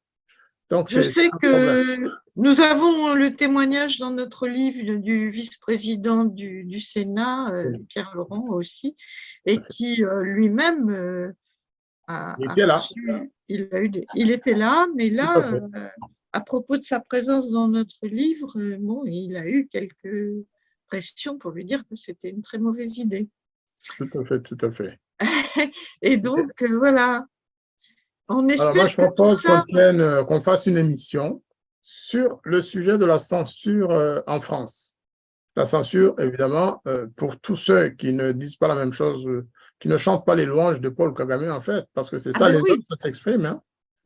Donc, je c'est sais un problème. que nous avons le témoignage dans notre livre du vice-président du Sénat, Pierre Laurent aussi, et qui lui-même Il a était là, reçu, il était là, mais tout à là, fait. à propos de sa présence dans notre livre, bon, il a eu quelques pressions pour lui dire que c'était une très mauvaise idée. Tout à fait, tout à fait. Et donc, voilà, on Alors, moi, espère je que tout propose ça, qu'on fasse une émission sur le sujet de la censure en France. La censure, évidemment, pour tous ceux qui ne disent pas la même chose, qui ne chantent pas les louanges de Paul Kagame, en fait, parce que c'est ah ça, ben les hommes, oui, ça s'exprime. Hein.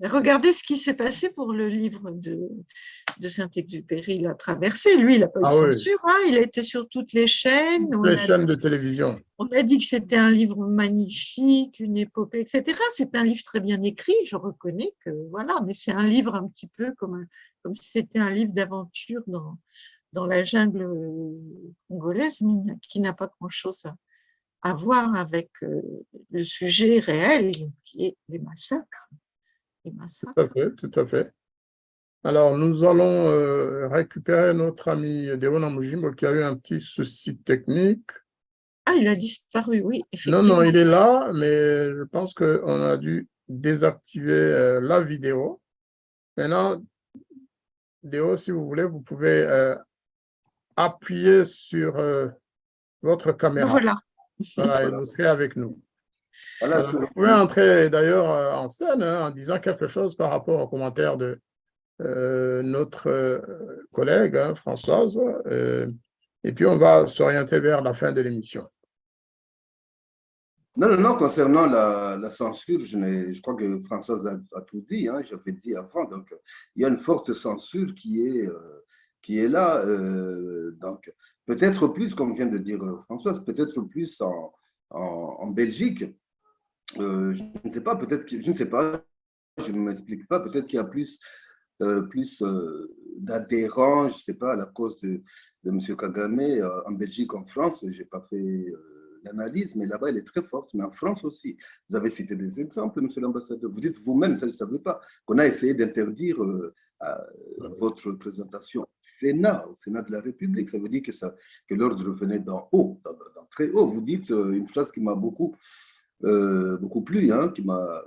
regardez ce qui s'est passé pour le livre de Saint-Exupéry, La Traversée. Lui, il n'a pas eu de Ah oui, censure, hein, il a été sur toutes les chaînes, toutes les chaînes de télévision. on a dit que c'était un livre magnifique, une épopée, etc. C'est un livre très bien écrit, je reconnais que voilà, mais c'est un livre un petit peu comme si c'était un livre d'aventure dans la jungle congolaise, mais qui n'a pas grand-chose à voir avec le sujet réel qui est les massacres. Les Tout à massacres. fait, tout à fait. Alors, nous allons récupérer notre ami Deona Mujimbo qui a eu un petit souci technique. Ah, il a disparu, oui, Non, non, effectivement. il est là, mais je pense qu'on a dû désactiver la vidéo. Maintenant, Déo, si vous voulez, vous pouvez appuyer sur votre Le caméra. voilà. Voilà, et vous serez avec nous. Voilà, Vous pouvez entrer d'ailleurs en scène hein, en disant quelque chose par rapport aux commentaires de notre collègue hein, Françoise. Et puis, on va s'orienter vers la fin de l'émission. non, non, non, concernant la censure, je crois que Françoise a tout dit, hein, j'avais dit avant, donc il y a une forte censure qui est là, donc peut-être plus, comme vient de dire Françoise, peut-être plus en Belgique, je ne sais pas, peut-être, je ne sais pas, je ne m'explique pas, peut-être qu'il y a plus d'adhérents, je ne sais pas, à la cause de M. Kagame en Belgique, en France, je n'ai pas fait l'analyse, mais là-bas, elle est très forte, mais en France aussi. Vous avez cité des exemples, M. l'ambassadeur. Vous dites vous-même, ça je ne savais pas, qu'on a essayé d'interdire votre présentation au Sénat de la République. Ça veut dire que l'ordre venait d'en haut, d'en très haut. Vous dites une phrase qui m'a beaucoup plu, hein, qui m'a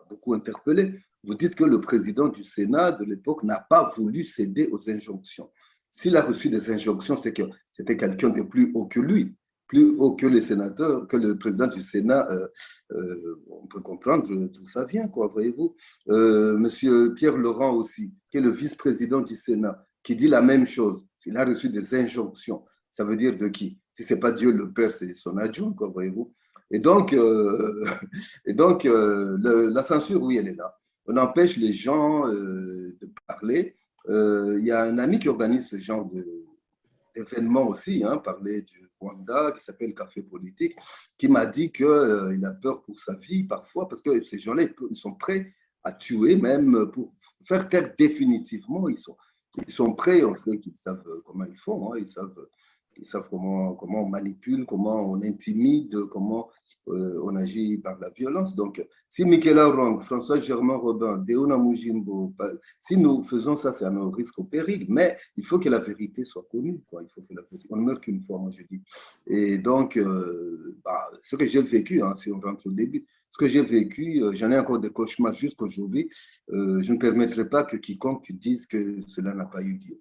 beaucoup interpellé. Vous dites que le président du Sénat de l'époque n'a pas voulu céder aux injonctions. S'il a reçu des injonctions, c'est que c'était quelqu'un de plus haut que lui, plus haut que les sénateurs, que le président du Sénat. On peut comprendre d'où ça vient, quoi, voyez-vous. Monsieur Pierre Laurent aussi, qui est le vice-président du Sénat, qui dit la même chose. S'il a reçu des injonctions, ça veut dire de qui? Si ce n'est pas Dieu le Père, c'est son adjoint, quoi, voyez-vous. Et donc, la censure, oui, elle est là. On empêche les gens de parler. Il y a un ami qui organise ce genre d'événement aussi, hein, parler du Rwanda, qui s'appelle Café Politique, qui m'a dit qu'il a peur pour sa vie parfois, parce que ces gens-là, ils sont prêts à tuer, même pour faire taire définitivement. Ils sont prêts, on sait qu'ils savent comment ils font, hein, ils savent Ils savent comment on manipule, comment on intimide, comment on agit par la violence. Donc, si Michael Arong, François Germain Robin, Deona Mujimbo, si nous faisons ça, c'est à nos risques au péril. Mais il faut que la vérité soit connue, quoi. Il faut que la vérité... On ne meurt qu'une fois, moi je dis. Et donc, ce que j'ai vécu, hein, si on rentre au début, ce que j'ai vécu, j'en ai encore des cauchemars jusqu'aujourd'hui. Je ne permettrai pas que quiconque dise que cela n'a pas eu lieu.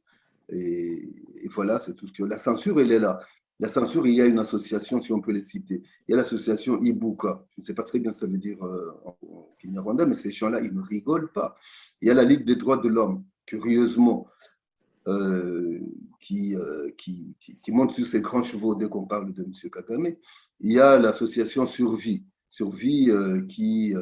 Et voilà, c'est tout ce que... La censure, elle est là. La censure, il y a une association, si on peut les citer. Il y a l'association Ibuka. Je ne sais pas très bien ce que ça veut dire en Kinyarwanda, mais ces gens-là, ils ne rigolent pas. Il y a la Ligue des droits de l'homme, curieusement, qui monte sur ses grands chevaux dès qu'on parle de M. Kagame. Il y a l'association Survie qui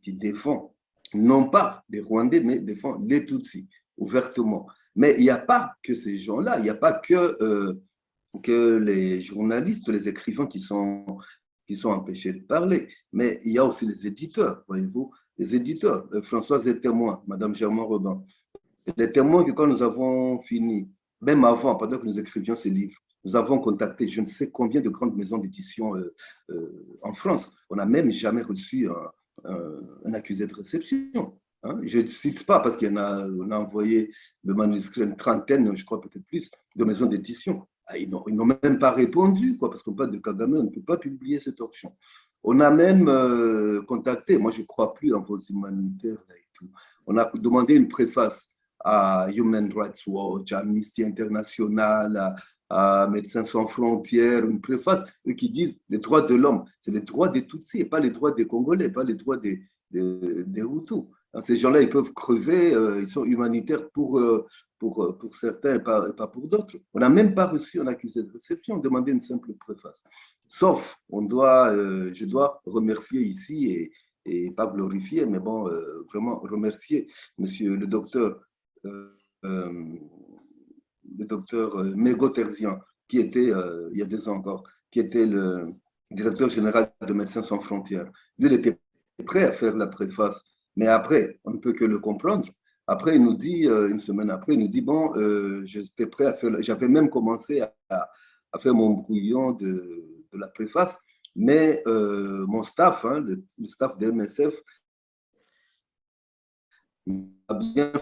défend, non pas les Rwandais, mais défend les Tutsis, ouvertement. Mais il n'y a pas que ces gens-là, il n'y a pas que les journalistes, les écrivains qui sont empêchés de parler, mais il y a aussi les éditeurs, voyez-vous, les éditeurs. Françoise est témoin, Madame Germain Robin. Les témoins que quand nous avons fini, même avant, pendant que nous écrivions ces livres, nous avons contacté je ne sais combien de grandes maisons d'édition en France. On n'a même jamais reçu un accusé de réception. Hein. Je ne cite pas parce qu'on a envoyé le manuscrit, une trentaine, je crois peut-être plus, de maisons d'édition. Ils n'ont même pas répondu, quoi, parce qu'on parle de Kagame, on ne peut pas publier cet torchon. On a même contacté, moi je ne crois plus en vos humanitaires là, et tout. On a demandé une préface à Human Rights Watch, à Amnesty International, à Médecins sans frontières, une préface, eux qui disent les droits de l'homme, c'est les droits des Tutsis et pas les droits des Congolais, pas les droits des Hutus. Ces gens-là, ils peuvent crever, ils sont humanitaires pour certains et pas pour d'autres. On n'a même pas reçu un accusé de réception, on demandait une simple préface. Sauf, je dois remercier ici et pas glorifier, mais bon, vraiment remercier monsieur le docteur Mégo Terzian, qui était, il y a 2 ans encore, qui était le directeur général de Médecins sans frontières. Lui, il était prêt à faire la préface, mais après, on ne peut que le comprendre. Après, il nous dit, une semaine après, il nous dit, bon, j'étais prêt à faire, j'avais même commencé à faire mon brouillon de la préface, mais mon staff, hein, le staff de MSF, a bien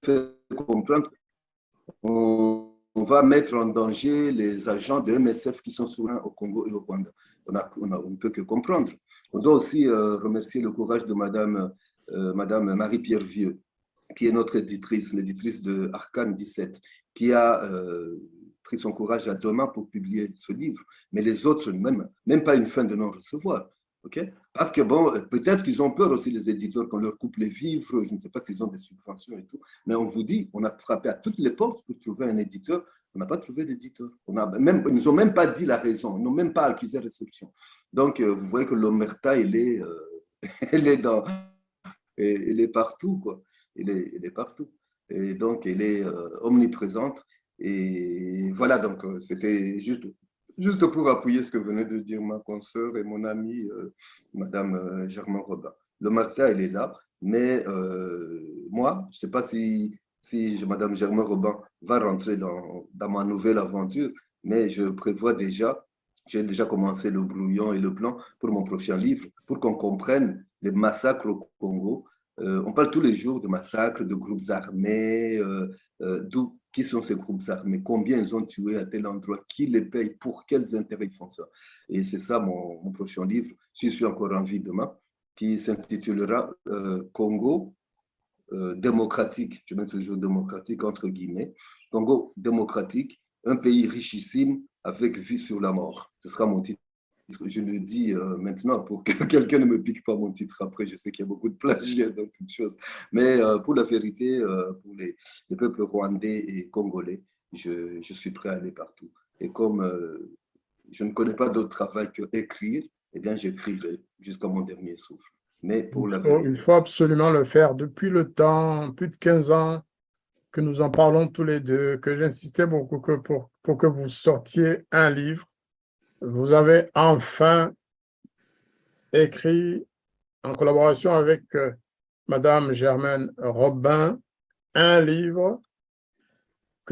fait comprendre qu'on va mettre en danger les agents de MSF qui sont souvent au Congo et au Rwanda. On ne peut que comprendre. On doit aussi remercier le courage de Madame Marie-Pierre Vieux, qui est notre éditrice, l'éditrice de Arcane 17, qui a pris son courage à 2 mains pour publier ce livre. Mais les autres, même pas une fin de non-recevoir. Okay? Parce que, bon, peut-être qu'ils ont peur aussi, les éditeurs, qu'on leur coupe les vivres, je ne sais pas s'ils ont des subventions et tout, mais on vous dit, on a frappé à toutes les portes pour trouver un éditeur, on n'a pas trouvé d'éditeur. Ils ne nous ont même pas dit la raison, ils n'ont même pas accusé réception. Donc, vous voyez que l'omerta, elle est partout, quoi. Elle est partout. Et donc, elle est omniprésente. Et voilà, donc, c'était juste pour appuyer ce que venait de dire ma consoeur et mon amie, Madame Germain Robin. Le martin, elle est là, mais moi, je ne sais pas si Madame Germain Robin va rentrer dans ma nouvelle aventure, mais je prévois déjà, j'ai déjà commencé le brouillon et le plan pour mon prochain livre, pour qu'on comprenne les massacres au Congo. On parle tous les jours de massacres, de groupes armés, qui sont ces groupes armés, combien ils ont tué à tel endroit, qui les paye, pour quels intérêts ils font ça. Et c'est ça mon prochain livre, si je suis encore en vie demain, qui s'intitulera Congo démocratique, je mets toujours démocratique entre guillemets, Congo démocratique, un pays richissime avec vue sur la mort. Ce sera mon titre. Je le dis maintenant pour que quelqu'un ne me pique pas mon titre après. Je sais qu'il y a beaucoup de plagiat dans toutes choses. Mais pour la vérité, pour les peuples rwandais et congolais, je suis prêt à aller partout. Et comme je ne connais pas d'autre travail que écrire, eh bien, j'écrirai jusqu'à mon dernier souffle. Mais pour la vérité, il faut absolument le faire. Depuis le temps, plus de 15 ans que nous en parlons tous les deux, que j'insistais beaucoup pour que vous sortiez un livre. Vous avez enfin écrit, en collaboration avec Madame Germaine Robin, un livre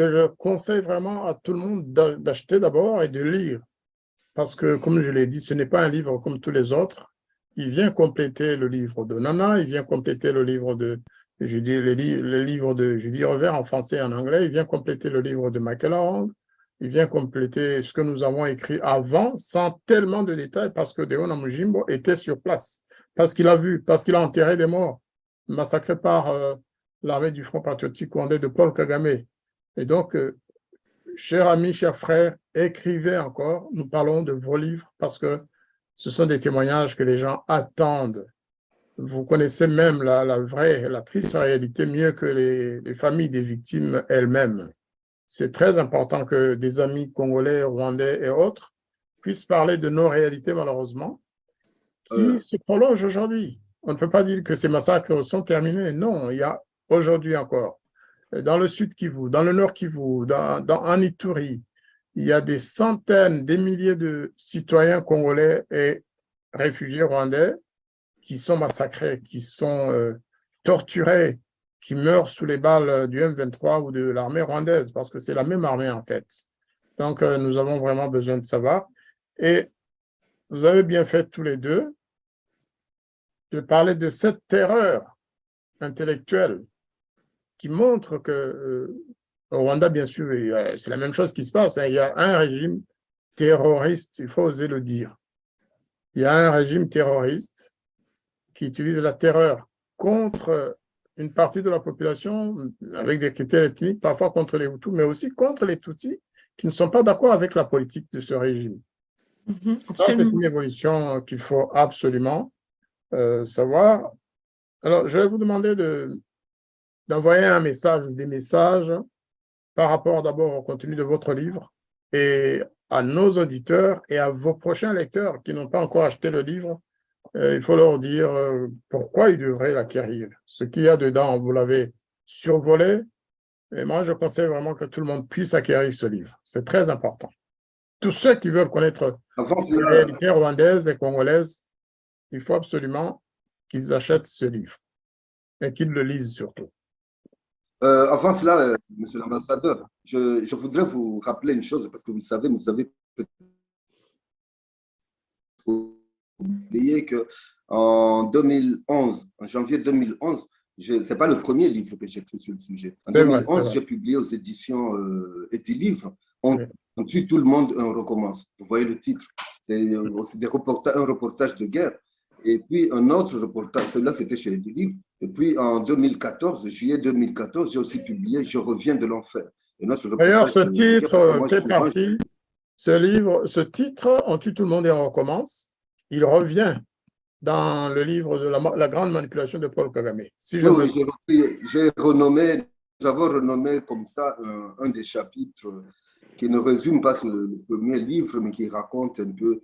que je conseille vraiment à tout le monde d'acheter d'abord et de lire. Parce que, comme je l'ai dit, ce n'est pas un livre comme tous les autres. Il vient compléter le livre de Nana, il vient compléter le livre de, je dis, le livre de Julie Revers en français et en anglais, il vient compléter le livre de Michael Arong, il vient compléter ce que nous avons écrit avant, sans tellement de détails, parce que Deo Namujimbo était sur place, parce qu'il a vu, parce qu'il a enterré des morts, massacrés par l'armée du Front patriotique rwandais de Paul Kagame. Et donc, chers amis, chers frères, écrivez encore. Nous parlons de vos livres parce que ce sont des témoignages que les gens attendent. Vous connaissez même la vraie, la triste réalité mieux que les familles des victimes elles-mêmes. C'est très important que des amis congolais, rwandais et autres puissent parler de nos réalités, malheureusement, qui se prolongent aujourd'hui. On ne peut pas dire que ces massacres sont terminés. Non, il y a aujourd'hui encore. Dans le sud Kivu, dans le nord Kivu, en Ituri, il y a des centaines, des milliers de citoyens congolais et réfugiés rwandais qui sont massacrés, qui sont torturés, qui meurent sous les balles du M23 ou de l'armée rwandaise, parce que c'est la même armée en fait. Donc, nous avons vraiment besoin de savoir. Et vous avez bien fait tous les deux de parler de cette terreur intellectuelle qui montre que au Rwanda, bien sûr, c'est la même chose qui se passe. Il y a un régime terroriste, il faut oser le dire. Il y a un régime terroriste qui utilise la terreur contre une partie de la population avec des critères ethniques, parfois contre les Hutus, mais aussi contre les Tutsis qui ne sont pas d'accord avec la politique de ce régime. Ça, c'est une évolution qu'il faut absolument savoir. Alors, je vais vous demander d'envoyer un message ou des messages par rapport d'abord au contenu de votre livre et à nos auditeurs et à vos prochains lecteurs qui n'ont pas encore acheté le livre. Il faut leur dire pourquoi ils devraient l'acquérir. Ce qu'il y a dedans, vous l'avez survolé. Et moi, je conseille vraiment que tout le monde puisse acquérir ce livre. C'est très important. Tous ceux qui veulent connaître les réalités rwandaises et congolaises, il faut absolument qu'ils achètent ce livre et qu'ils le lisent surtout. Avant cela, Monsieur l'ambassadeur, je voudrais vous rappeler une chose, parce que vous le savez, vous avez peut-être oublié qu'en 2011, en janvier 2011, ce n'est pas le premier livre que j'ai écrit sur le sujet. En 2011, j'ai publié aux éditions Edilivre, On tue tout le monde, on recommence. Vous voyez le titre, c'est un reportage de guerre. Et puis un autre reportage, celui-là c'était chez Edilivre. Et puis en 2014, juillet 2014, j'ai aussi publié Je reviens de l'enfer. D'ailleurs, ce titre fait partie, ce livre, ce titre, On tue tout le monde et on recommence, il revient dans le livre de la grande manipulation de Paul Kagame. Si j'ai renommé, nous avons renommé comme ça un des chapitres qui ne résume pas le premier livre, mais qui raconte un peu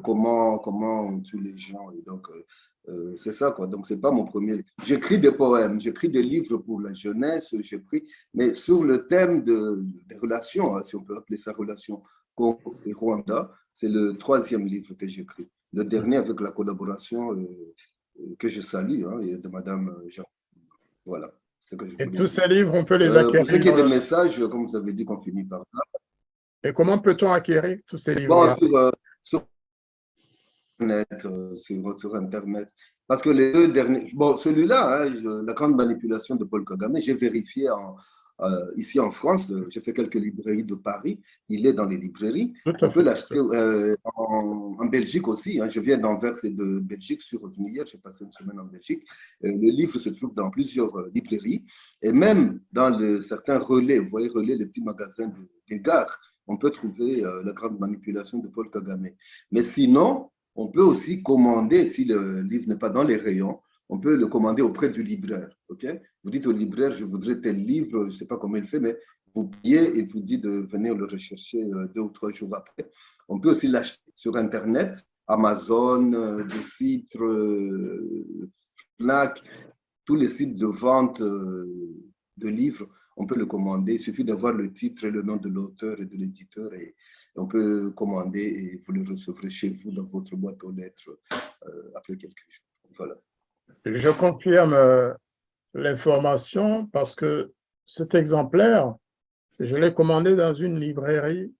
comment on tue les gens. Et donc, c'est ça, quoi. Donc, ce n'est pas mon premier livre. J'écris des poèmes, j'écris des livres pour la jeunesse, mais sur le thème des relations, si on peut appeler ça relations Congo et Rwanda, c'est le troisième livre que j'écris. Le dernier avec la collaboration que je salue, de Madame Jean. Voilà. Et tous ces livres, on peut les acquérir. Pour ce qui est des messages, comme vous avez dit, qu'on finit par là. Et comment peut-on acquérir tous ces livres? Sur Internet. Parce que les deux derniers... Bon, celui-là, La grande manipulation de Paul Kagame, j'ai vérifié ici en France, j'ai fait quelques librairies de Paris, il est dans les librairies. On peut l'acheter en Belgique aussi. Je viens d'Anvers et de Belgique, je suis revenu hier, j'ai passé une semaine en Belgique. Le livre se trouve dans plusieurs librairies et même dans certains relais, vous voyez, relais, les petits magasins des gares, on peut trouver La grande manipulation de Paul Kagame. Mais sinon, on peut aussi commander, si le livre n'est pas dans les rayons, on peut le commander auprès du libraire. Okay? Vous dites au libraire, je voudrais tel livre, je ne sais pas comment il le fait, mais vous payez et vous dit de venir le rechercher 2 ou 3 jours après. On peut aussi l'acheter sur Internet, Amazon, des sites, Fnac, tous les sites de vente de livres. On peut le commander, il suffit d'avoir le titre et le nom de l'auteur et de l'éditeur et on peut commander et vous le recevrez chez vous dans votre boîte aux lettres après quelques jours. Voilà. Je confirme l'information parce que cet exemplaire Je l'ai commandé dans une librairie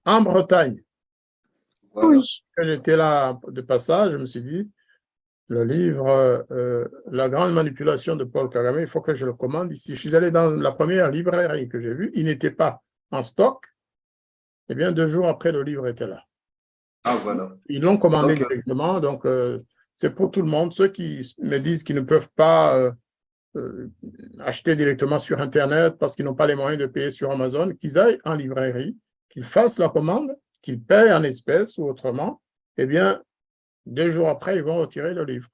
en Bretagne. Voilà. Oui, Quand j'étais là de passage, je me suis dit, le livre La grande manipulation de Paul Kagame, il faut que je le commande ici. Je suis allé dans la première librairie que j'ai vue, il n'était pas en stock. Et bien, 2 jours après, le livre était là. Ah, voilà. Ils l'ont commandé Donc, directement, donc c'est pour tout le monde. Ceux qui me disent qu'ils ne peuvent pas acheter directement sur Internet parce qu'ils n'ont pas les moyens de payer sur Amazon, qu'ils aillent en librairie, qu'ils fassent la commande, qu'ils payent en espèces ou autrement, eh bien, 2 jours après, ils vont retirer le livre.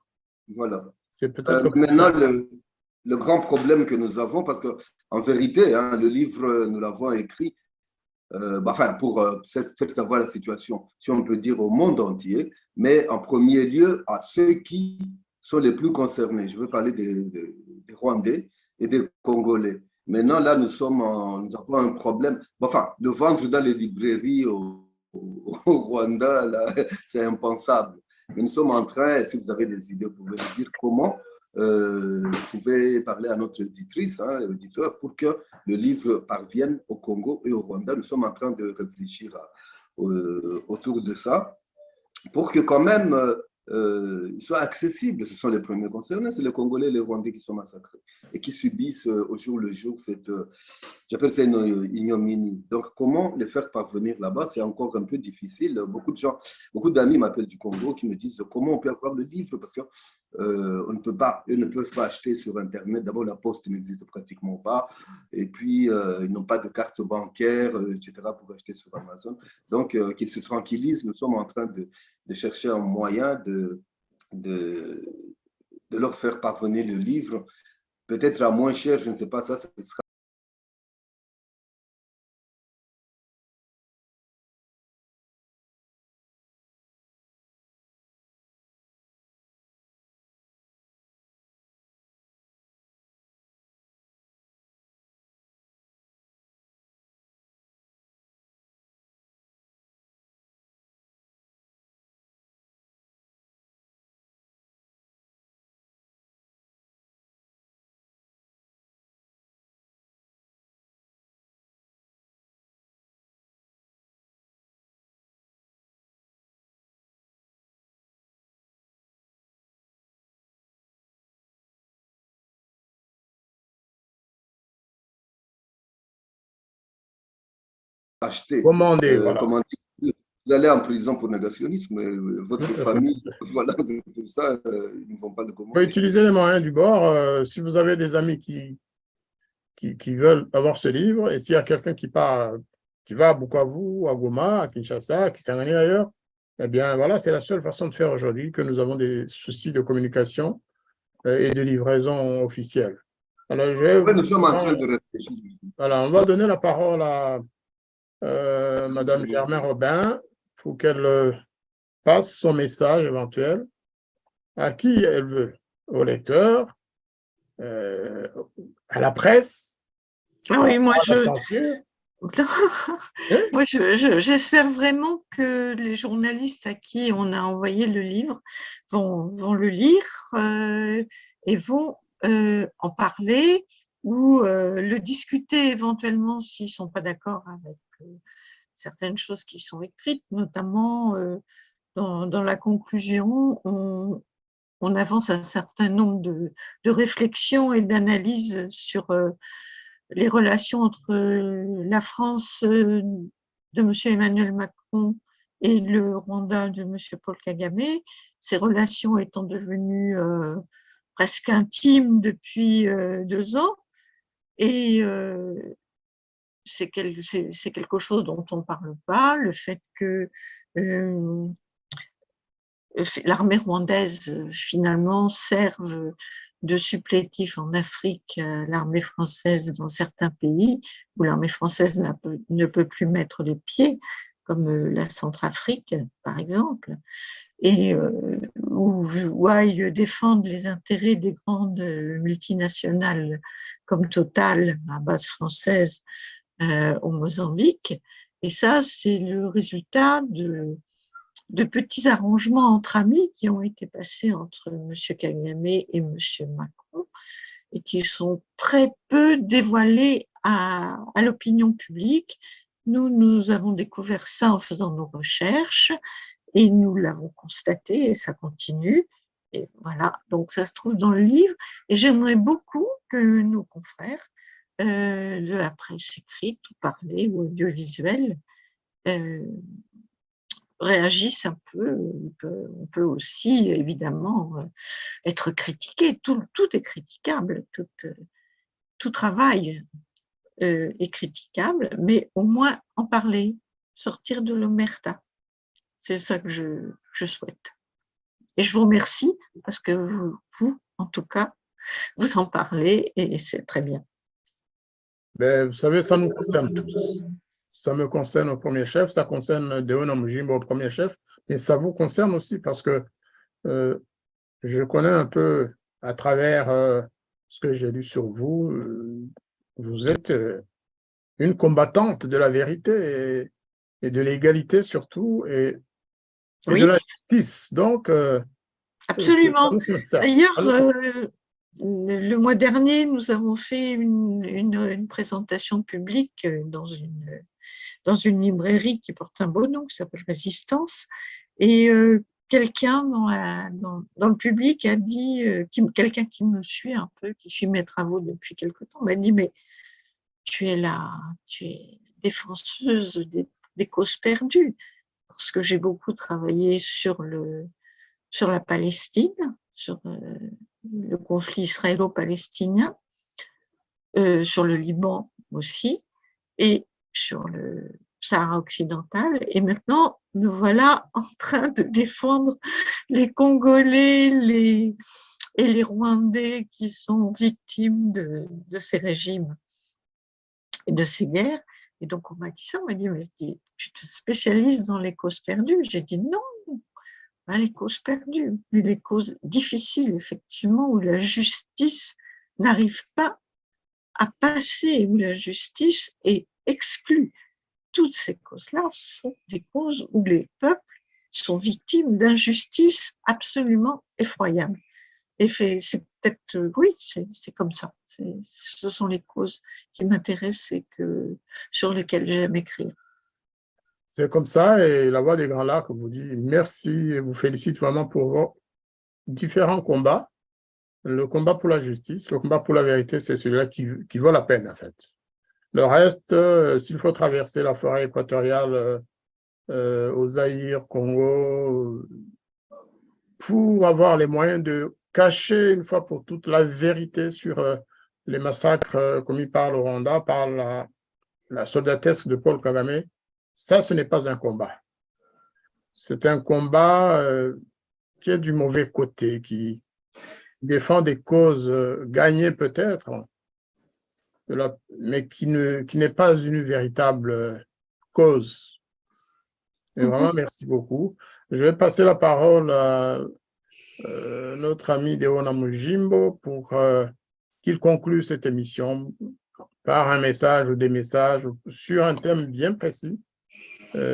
voilà. C'est peut-être Maintenant, le grand problème que nous avons, parce qu'en vérité, hein, le livre, nous l'avons écrit enfin, pour faire savoir la situation, si on peut dire, au monde entier, mais en premier lieu à ceux qui sont les plus concernés. Je veux parler des Rwandais et des Congolais. Maintenant, là, nous avons un problème. Enfin, de vendre dans les librairies au Rwanda, là, c'est impensable. Mais nous sommes en train, si vous avez des idées, vous pouvez nous dire comment vous pouvez parler à notre éditrice, hein, éditeur, pour que le livre parvienne au Congo et au Rwanda. Nous sommes en train de réfléchir autour de ça pour que quand même il soit accessible. Ce sont les premiers concernés, c'est les Congolais et les Rwandais qui sont massacrés et qui subissent au jour le jour cette, j'appelle ça une ignominie. Donc, comment les faire parvenir là-bas, c'est encore un peu difficile. Beaucoup de gens, beaucoup d'amis m'appellent du Congo qui me disent comment on peut avoir le livre parce que on ne peut pas, eux ne peuvent pas acheter sur Internet. D'abord, la poste n'existe pratiquement pas. Et puis, ils n'ont pas de carte bancaire, etc., pour acheter sur Amazon. Donc, qu'ils se tranquillisent. Nous sommes en train de chercher un moyen de leur faire parvenir le livre, peut-être à moins cher, je ne sais pas, ça, ce sera acheté. commandé, voilà. Comment dire, vous allez en prison pour négationnisme, votre Tout à fait. famille, voilà, c'est pour ça, ils ne vont pas le Vous pouvez commander. utiliser les moyens du bord. Si vous avez des amis qui veulent avoir ce livre, et s'il y a quelqu'un qui va à Bukavu, à Goma, à Kinshasa, à Kisangani ailleurs, eh bien voilà, c'est la seule façon de faire aujourd'hui que nous avons des soucis de communication et de livraison officielle. Alors, Oui, nous sommes en train de réfléchir ici. voilà, on va donner la parole à Madame Germain Robin pour qu'elle passe son message éventuel à qui elle veut, au lecteur, à la presse, ah oui, moi à la censure. Hein? moi j'espère vraiment que les journalistes à qui on a envoyé le livre vont le lire et vont en parler ou le discuter éventuellement s'ils ne sont pas d'accord avec certaines choses qui sont écrites, notamment dans la conclusion, on avance un certain nombre de réflexions et d'analyses sur les relations entre la France de M. Emmanuel Macron et le Rwanda de M. Paul Kagame, ces relations étant devenues presque intimes depuis 2 ans. Et c'est quelque chose dont on ne parle pas, le fait que l'armée rwandaise finalement serve de supplétif en Afrique à l'armée française dans certains pays où l'armée française ne peut plus mettre les pieds, comme la Centrafrique par exemple, et où aillent défendre les intérêts des grandes multinationales comme Total à base française au Mozambique. Et ça, c'est le résultat de petits arrangements entre amis qui ont été passés entre M. Kagame et M. Macron et qui sont très peu dévoilés à l'opinion publique. Nous avons découvert ça en faisant nos recherches et nous l'avons constaté et ça continue. Et voilà, donc ça se trouve dans le livre et j'aimerais beaucoup que nos confrères de la presse écrite ou parlée ou audiovisuelle réagissent un peu. On peut aussi évidemment être critiqué, tout est critiquable, tout travail est critiquable, mais au moins en parler, sortir de l'omerta. C'est ça que je souhaite. Et je vous remercie parce que vous, en tout cas, vous en parlez et c'est très bien. Ben, vous savez, ça nous concerne tous. Ça me concerne au premier chef, ça concerne Deona Mujimbo au premier chef, mais ça vous concerne aussi parce que je connais un peu à travers ce que j'ai lu sur vous, vous êtes une combattante de la vérité et de l'égalité surtout et Oui, de la justice. Donc, absolument. D'ailleurs, Alors, le mois dernier, nous avons fait une présentation publique dans une librairie qui porte un beau nom, qui s'appelle Résistance. Et quelqu'un dans le public a dit, quelqu'un qui me suit un peu, qui suit mes travaux depuis quelque temps, m'a dit, mais tu es défenseuse des causes perdues, parce que j'ai beaucoup travaillé sur la Palestine, sur le conflit israélo-palestinien, sur le Liban aussi, et sur le Sahara occidental. Et maintenant, nous voilà en train de défendre les Congolais et les Rwandais qui sont victimes de ces régimes et de ces guerres. Et donc, on m'a dit ça, on m'a dit, mais tu te spécialises dans les causes perdues. J'ai dit non, pas les causes perdues, mais les causes difficiles, effectivement, où la justice n'arrive pas à passer, où la justice est exclue. Toutes ces causes-là sont des causes où les peuples sont victimes d'injustices absolument effroyables. Et c'est peut-être, oui, c'est comme ça. Ce sont les causes qui m'intéressent et sur lesquelles j'aime écrire. c'est comme ça, et la Voix des Grands Lacs vous dit merci et vous félicite vraiment pour vos différents combats. Le combat pour la justice, le combat pour la vérité, c'est celui-là qui vaut la peine, en fait. Le reste, s'il faut traverser la forêt équatoriale au Zaïre, Congo, pour avoir les moyens de cacher une fois pour toutes la vérité sur les massacres commis par le Rwanda, par la soldatesque de Paul Kagame, ça, ce n'est pas un combat. C'est un combat qui est du mauvais côté, qui défend des causes gagnées peut-être, mais qui n'est pas une véritable cause. Et vraiment, merci beaucoup. Je vais passer la parole à notre ami Deona Mujimbo pour qu'il conclue cette émission par un message ou des messages sur un thème bien précis.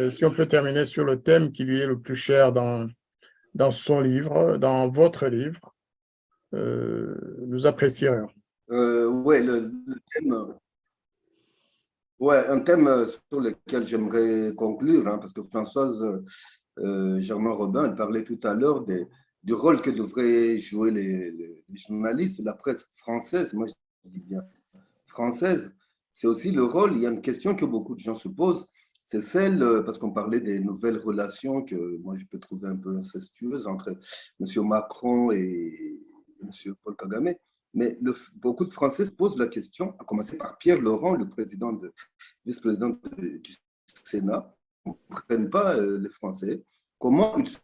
Si on peut terminer sur le thème qui lui est le plus cher dans son livre, dans votre livre, nous apprécierions. Oui, le thème, un thème sur lequel j'aimerais conclure, hein, parce que Françoise Germain-Robin parlait tout à l'heure du rôle que devraient jouer les journalistes, la presse française, moi je dis bien française, c'est aussi le rôle, il y a une question que beaucoup de gens se posent, c'est celle, parce qu'on parlait des nouvelles relations que moi je peux trouver un peu incestueuses entre M. Macron et M. Paul Kagame, mais beaucoup de Français se posent la question, à commencer par Pierre Laurent, le vice-président du Sénat, ne comprennent pas les Français, comment il se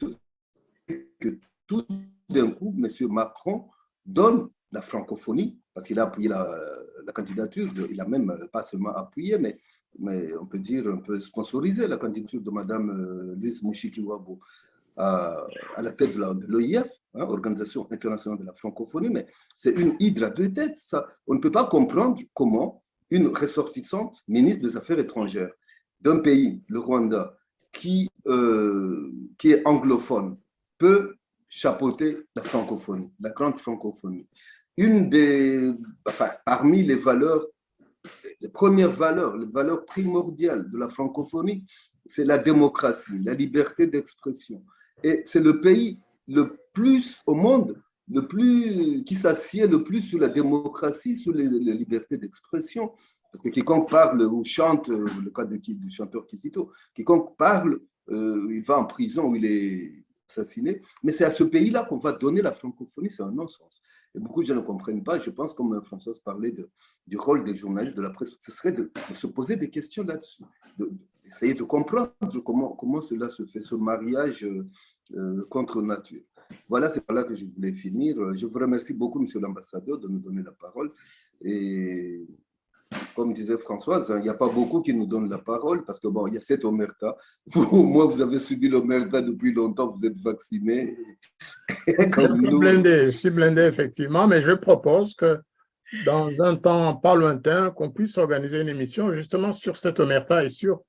fait que tout d'un coup, M. Macron donne la francophonie, parce qu'il a appuyé la candidature, il a même pas seulement appuyé, mais on peut dire un peu sponsorisé la candidature de Mme Louise Mouchikiwabo à la tête de l'OIF, hein, Organisation internationale de la francophonie, mais c'est une hydre à deux têtes. Ça. On ne peut pas comprendre comment une ressortissante ministre des Affaires étrangères d'un pays, le Rwanda, qui est anglophone, peut chapeauter la francophonie, la grande francophonie. parmi les valeurs, les premières valeurs, les valeurs primordiales de la francophonie, c'est la démocratie, la liberté d'expression. Et c'est le pays le plus au monde, qui s'assied le plus sur la démocratie, sur les libertés d'expression. Parce que quiconque parle ou chante, le cas du chanteur Kizito, quiconque parle, il va en prison ou il est assassiné. Mais c'est à ce pays-là qu'on va donner la francophonie, c'est un non-sens. Et beaucoup de gens ne comprennent pas. Je pense, comme Françoise parlait du rôle des journalistes, de la presse, ce serait de se poser des questions là-dessus, d'essayer de comprendre comment cela se fait, ce mariage contre nature. Voilà, c'est par là que je voulais finir. Je vous remercie beaucoup, Monsieur l'ambassadeur, de nous donner la parole. Et comme disait Françoise, il n'y a pas beaucoup qui nous donnent la parole parce que bon, il y a cette omerta. Au moins, vous avez subi l'omerta depuis longtemps, vous êtes vaccinés. Je suis blindé, effectivement, mais je propose que dans un temps pas lointain, qu'on puisse organiser une émission justement sur cette omerta et sur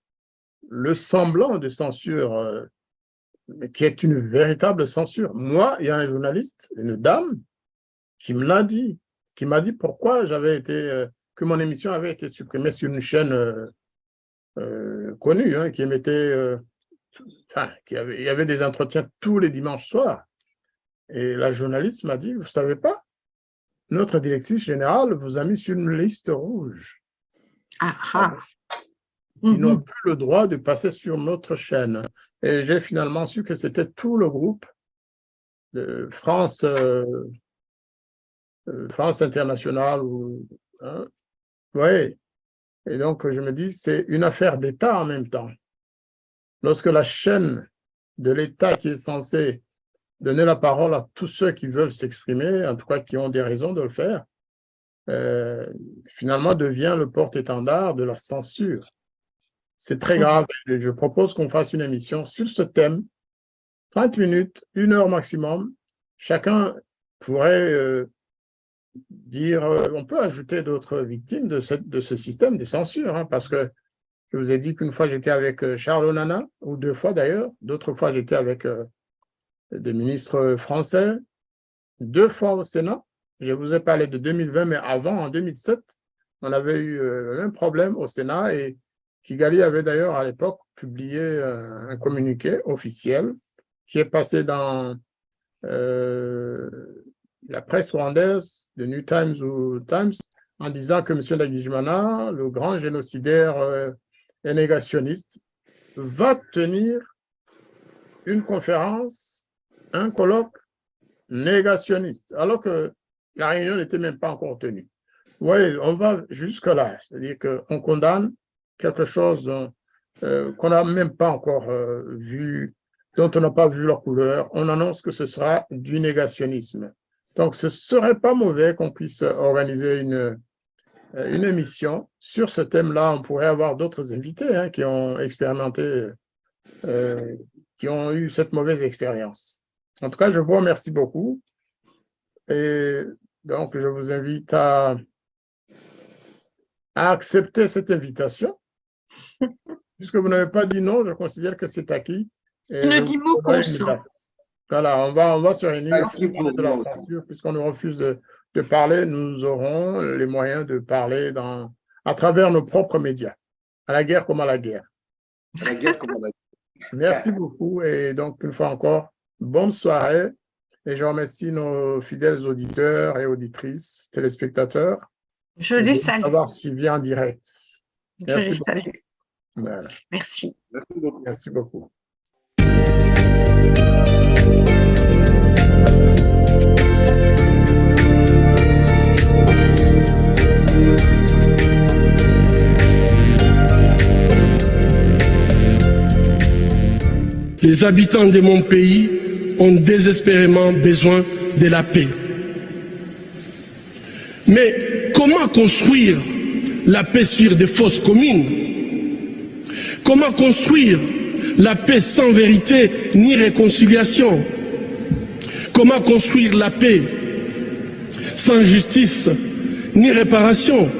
le semblant de censure, qui est une véritable censure. Moi, il y a un journaliste, une dame, qui me l'a dit, qui m'a dit pourquoi que mon émission avait été supprimée sur une chaîne connue, hein, qui émettait, il y avait des entretiens tous les dimanches soirs. Et la journaliste m'a dit, vous ne savez pas, notre directrice générale vous a mis sur une liste rouge. Ils n'ont plus le droit de passer sur notre chaîne. Et j'ai finalement su que c'était tout le groupe de France Internationale. Hein. Oui. Et donc, je me dis, c'est une affaire d'État en même temps. Lorsque la chaîne de l'État qui est censée donner la parole à tous ceux qui veulent s'exprimer, en tout cas qui ont des raisons de le faire, finalement devient le porte-étendard de la censure. C'est très grave. Je propose qu'on fasse une émission sur ce thème, 30 minutes, 1 heure maximum. Chacun pourrait dire, on peut ajouter d'autres victimes de ce système de censure, hein, parce que je vous ai dit qu'une fois j'étais avec Charles Onana, ou 2 fois d'ailleurs, d'autres fois j'étais avec des ministres français, 2 fois au Sénat. Je vous ai parlé de 2020, mais avant, en 2007, on avait eu le même problème au Sénat et Kigali avait d'ailleurs à l'époque publié un communiqué officiel qui est passé dans la presse rwandaise, le New Times ou Times, en disant que M. Ndagijimana, le grand génocidaire et négationniste, va tenir une conférence, un colloque négationniste, alors que la réunion n'était même pas encore tenue. Oui, on va jusque-là, c'est-à-dire qu'on condamne quelque chose qu'on n'a même pas encore vu, dont on n'a pas vu leur couleur. On annonce que ce sera du négationnisme. Donc, ce ne serait pas mauvais qu'on puisse organiser une émission sur ce thème-là. On pourrait avoir d'autres invités, hein, qui ont expérimenté, qui ont eu cette mauvaise expérience. En tout cas, je vous remercie beaucoup. Et donc, je vous invite à accepter cette invitation. Puisque vous n'avez pas dit non, je considère que c'est acquis. Ne dis mot consent. Voilà, on va se réunir pour de la censure. Puisqu'on nous refuse de parler, nous aurons les moyens de parler à travers nos propres médias. À la guerre comme à la guerre. À la guerre comme à la guerre. Merci beaucoup. Et donc, une fois encore, bonne soirée. Et je remercie nos fidèles auditeurs et auditrices, téléspectateurs. Je les salue. D'avoir suivi en direct. Merci. Je les salue. Voilà. Merci. Merci beaucoup. Merci beaucoup. Les habitants de mon pays ont désespérément besoin de la paix. Mais comment construire la paix sur des fausses communes? Comment construire la paix sans vérité ni réconciliation? Comment construire la paix sans justice ni réparation?